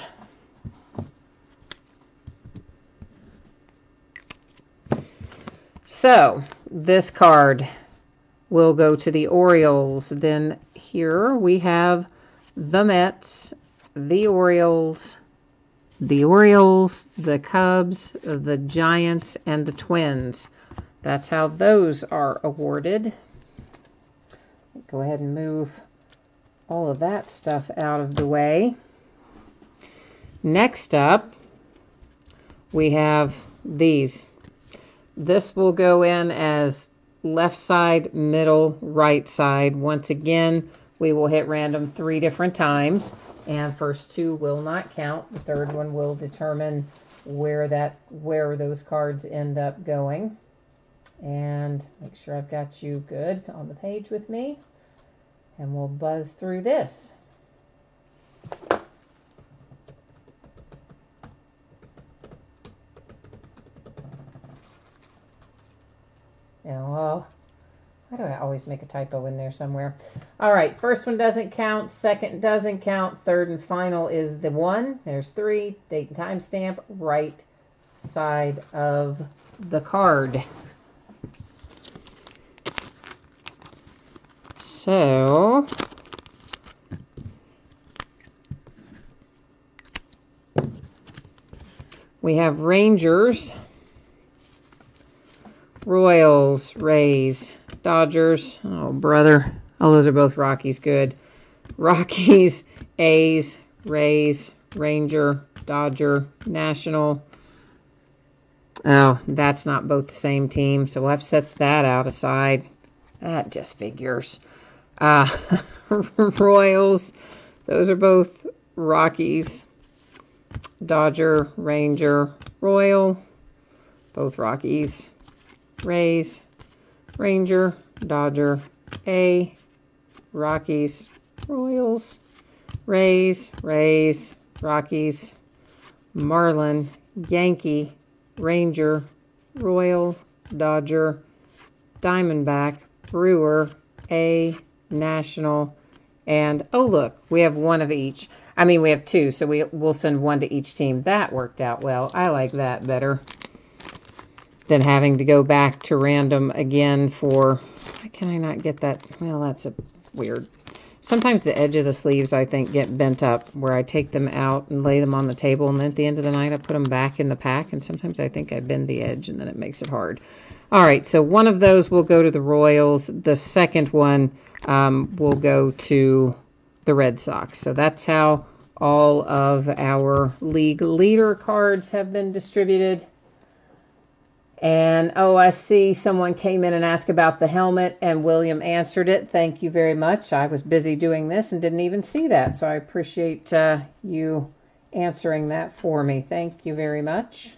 So this card will go to the Orioles. Then here we have the Mets, the Orioles, the Cubs, the Giants, and the Twins. That's how those are awarded. Go ahead and move all of that stuff out of the way. Next up, we have these. This will go in as left side, middle, right side. Once again, we will hit random 3 different times. And first 2 will not count. The 3rd one will determine where those cards end up going. And make sure I've got you good on the page with me. And we'll buzz through this. Well, why do I always make a typo in there somewhere? All right, first one doesn't count, second doesn't count, third and final is the 1. There's 3, date and timestamp, right side of the card. So, we have Rangers, Royals, Rays, Dodgers, oh brother, oh those are both Rockies, good. Rockies, A's, Rays, Ranger, Dodger, National. Oh, that's not both the same team, so we'll have to set that out aside. That just figures. Royals, those are both Rockies, Dodger, Ranger, Royal, both Rockies, Rays, Ranger, Dodger, A, Rockies, Royals, Rays, Rays, Rockies, Marlin, Yankee, Ranger, Royal, Dodger, Diamondback, Brewer, A, National, and oh look, we have one of each. I mean, we have two, so we'll send one to each team. That worked out well. I like that better than having to go back to random again for, why can I not get that? Well, that's a weird. Sometimes the edge of the sleeves, I think, get bent up where I take them out and lay them on the table, and then at the end of the night, I put them back in the pack, and sometimes I think I bend the edge, and then it makes it hard. All right, so one of those will go to the Royals. The second one will go to the Red Sox. So that's how all of our league leader cards have been distributed. And, oh, I see someone came in and asked about the helmet, and William answered it. Thank you very much. I was busy doing this and didn't even see that, so I appreciate you answering that for me. Thank you very much.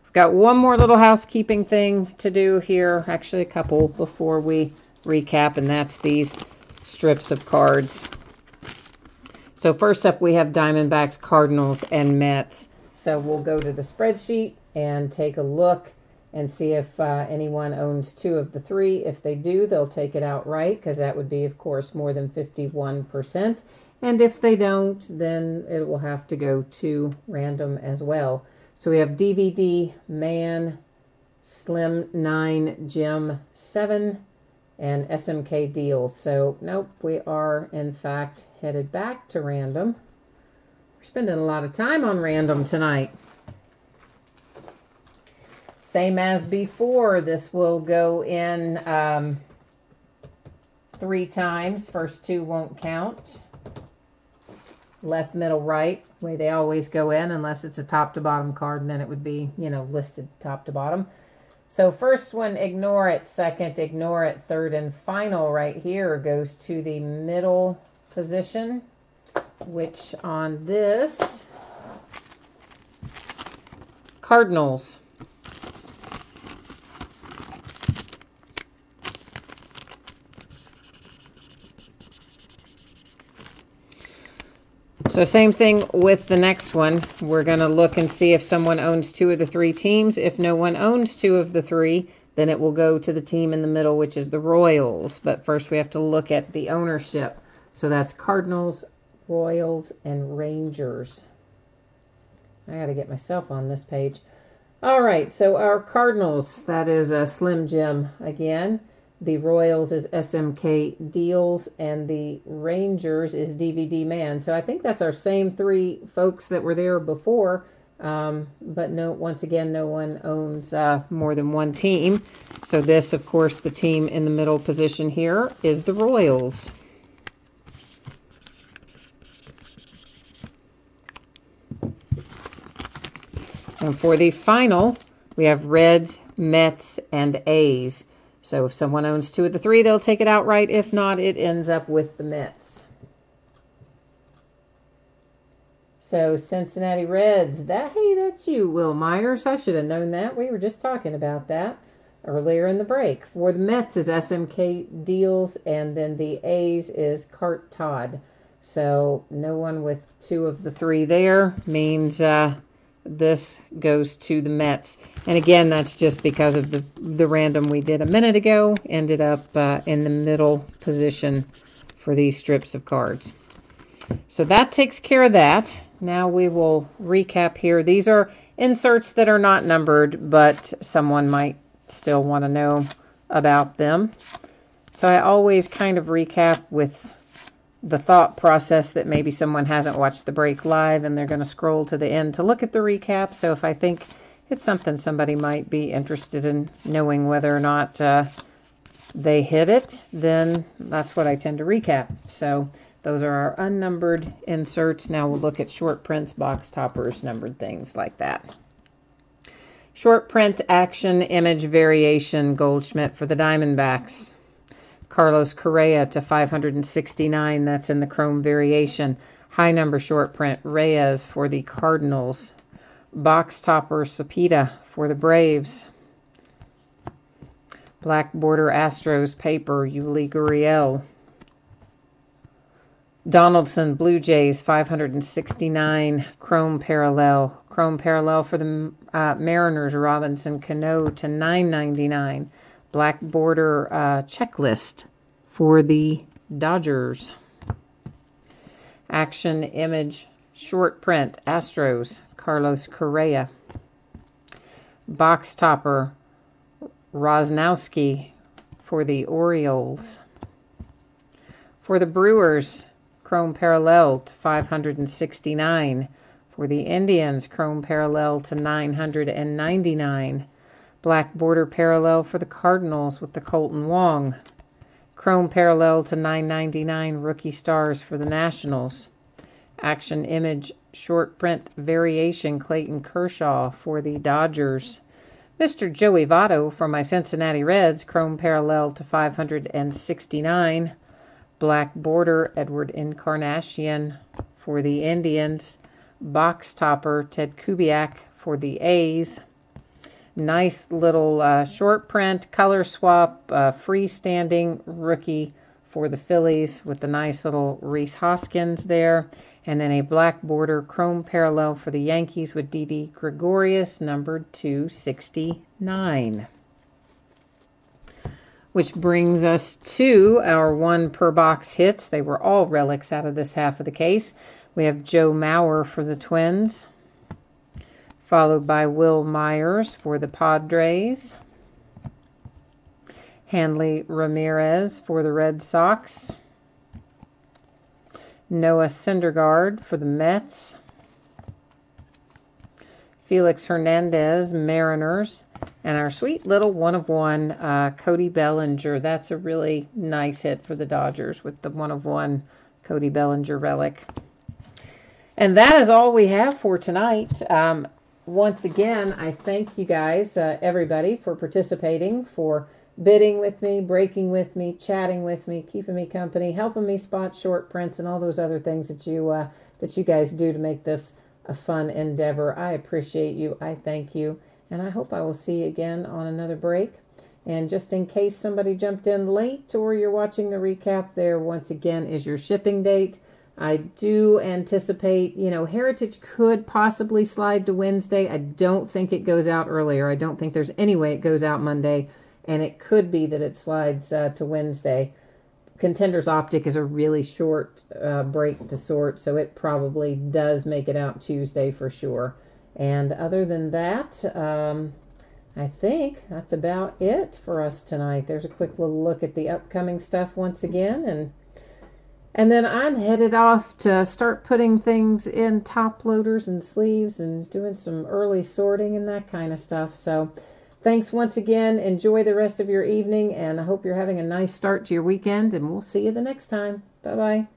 We've got one more little housekeeping thing to do here, actually a couple before we recap, and that's these strips of cards. So first up, we have Diamondbacks, Cardinals, and Mets. So we'll go to the spreadsheet and take a look and see if anyone owns two of the three. If they do, they'll take it outright, because that would be, of course, more than 51%. And if they don't, then it will have to go to random as well. So we have DVD, Man, Slim 9, Jim 7, and SMK Deals. So, nope, we are, in fact, headed back to random. We're spending a lot of time on random tonight. Same as before, this will go in 3 times. First 2 won't count. Left, middle, right, way they always go in, unless it's a top to bottom card, and then it would be, you know, listed top to bottom. So first one, ignore it. Second, ignore it. Third and final right here goes to the middle position, which on this, Cardinals. So same thing with the next one. We're going to look and see if someone owns 2 of the 3 teams. If no one owns 2 of the 3, then it will go to the team in the middle, which is the Royals. But first we have to look at the ownership. So that's Cardinals, Royals, and Rangers. I got to get myself on this page. All right, so our Cardinals, that is a Slim Jim again. The Royals is SMK Deals, and the Rangers is DVD Man. So I think that's our same 3 folks that were there before. But no, once again, no one owns more than 1 team. So this, of course, the team in the middle position here is the Royals. And for the final, we have Reds, Mets, and A's. So if someone owns 2 of the 3, they'll take it outright. If not, it ends up with the Mets. So Cincinnati Reds, hey, that's you, Will Myers. I should have known that. We were just talking about that earlier in the break. For the Mets is SMK Deals, and then the A's is Cart Todd. So no one with 2 of the 3 there means this goes to the Mets. And again, that's just because of the random we did a minute ago. Ended up in the middle position for these strips of cards. So that takes care of that. Now we will recap here. These are inserts that are not numbered, but someone might still want to know about them. So I always kind of recap with the thought process that maybe someone hasn't watched the break live and they're going to scroll to the end to look at the recap. So if I think it's something somebody might be interested in knowing whether or not they hit it, then that's what I tend to recap. So those are our unnumbered inserts. Now we'll look at short prints, box toppers, numbered things like that. Short print action image variation Goldschmidt for the Diamondbacks. Carlos Correa to 569. That's in the chrome variation. High number short print, Reyes for the Cardinals. Box topper, Cepeda for the Braves. Black border Astros paper, Yuli Gurriel. Donaldson, Blue Jays, 569, chrome parallel. Chrome parallel for the Mariners, Robinson Cano to 999. Black border checklist for the Dodgers. Action image short print, Astros, Carlos Correa. Box topper, Rosnowski for the Orioles. For the Brewers, chrome parallel to 569. For the Indians, chrome parallel to 999. Black border parallel for the Cardinals with the Colton Wong. Chrome parallel to 999, rookie stars for the Nationals. Action image short print variation, Clayton Kershaw for the Dodgers. Mr. Joey Votto for my Cincinnati Reds, chrome parallel to 569. Black border, Edward Encarnacion for the Indians. Box topper, Ted Kubiak for the A's. Nice little short print, color swap, freestanding rookie for the Phillies with the nice little Rhys Hoskins there. And then a black border chrome parallel for the Yankees with Didi Gregorius, numbered 269. Which brings us to our 1 per box hits. They were all relics out of this half of the case. We have Joe Mauer for the Twins, followed by Will Myers for the Padres, Hanley Ramirez for the Red Sox, Noah Syndergaard for the Mets, Felix Hernandez, Mariners, and our sweet little 1/1, Cody Bellinger. That's a really nice hit for the Dodgers with the 1/1 Cody Bellinger relic. And that is all we have for tonight. Once again, I thank you guys, everybody, for participating, for bidding with me, breaking with me, chatting with me, keeping me company, helping me spot short prints, and all those other things that you guys do to make this a fun endeavor. I appreciate you. I thank you. And I hope I will see you again on another break. And just in case somebody jumped in late or you're watching the recap, there once again is your shipping date. I do anticipate, Heritage could possibly slide to Wednesday. I don't think it goes out earlier. I don't think there's any way it goes out Monday. And it could be that it slides to Wednesday. Contenders Optic is a really short break to sort, so it probably does make it out Tuesday for sure. And other than that, I think that's about it for us tonight. There's a quick little look at the upcoming stuff once again. And then I'm headed off to start putting things in top loaders and sleeves and doing some early sorting and that kind of stuff. So thanks once again. Enjoy the rest of your evening, and I hope you're having a nice start to your weekend, and we'll see you the next time. Bye-bye.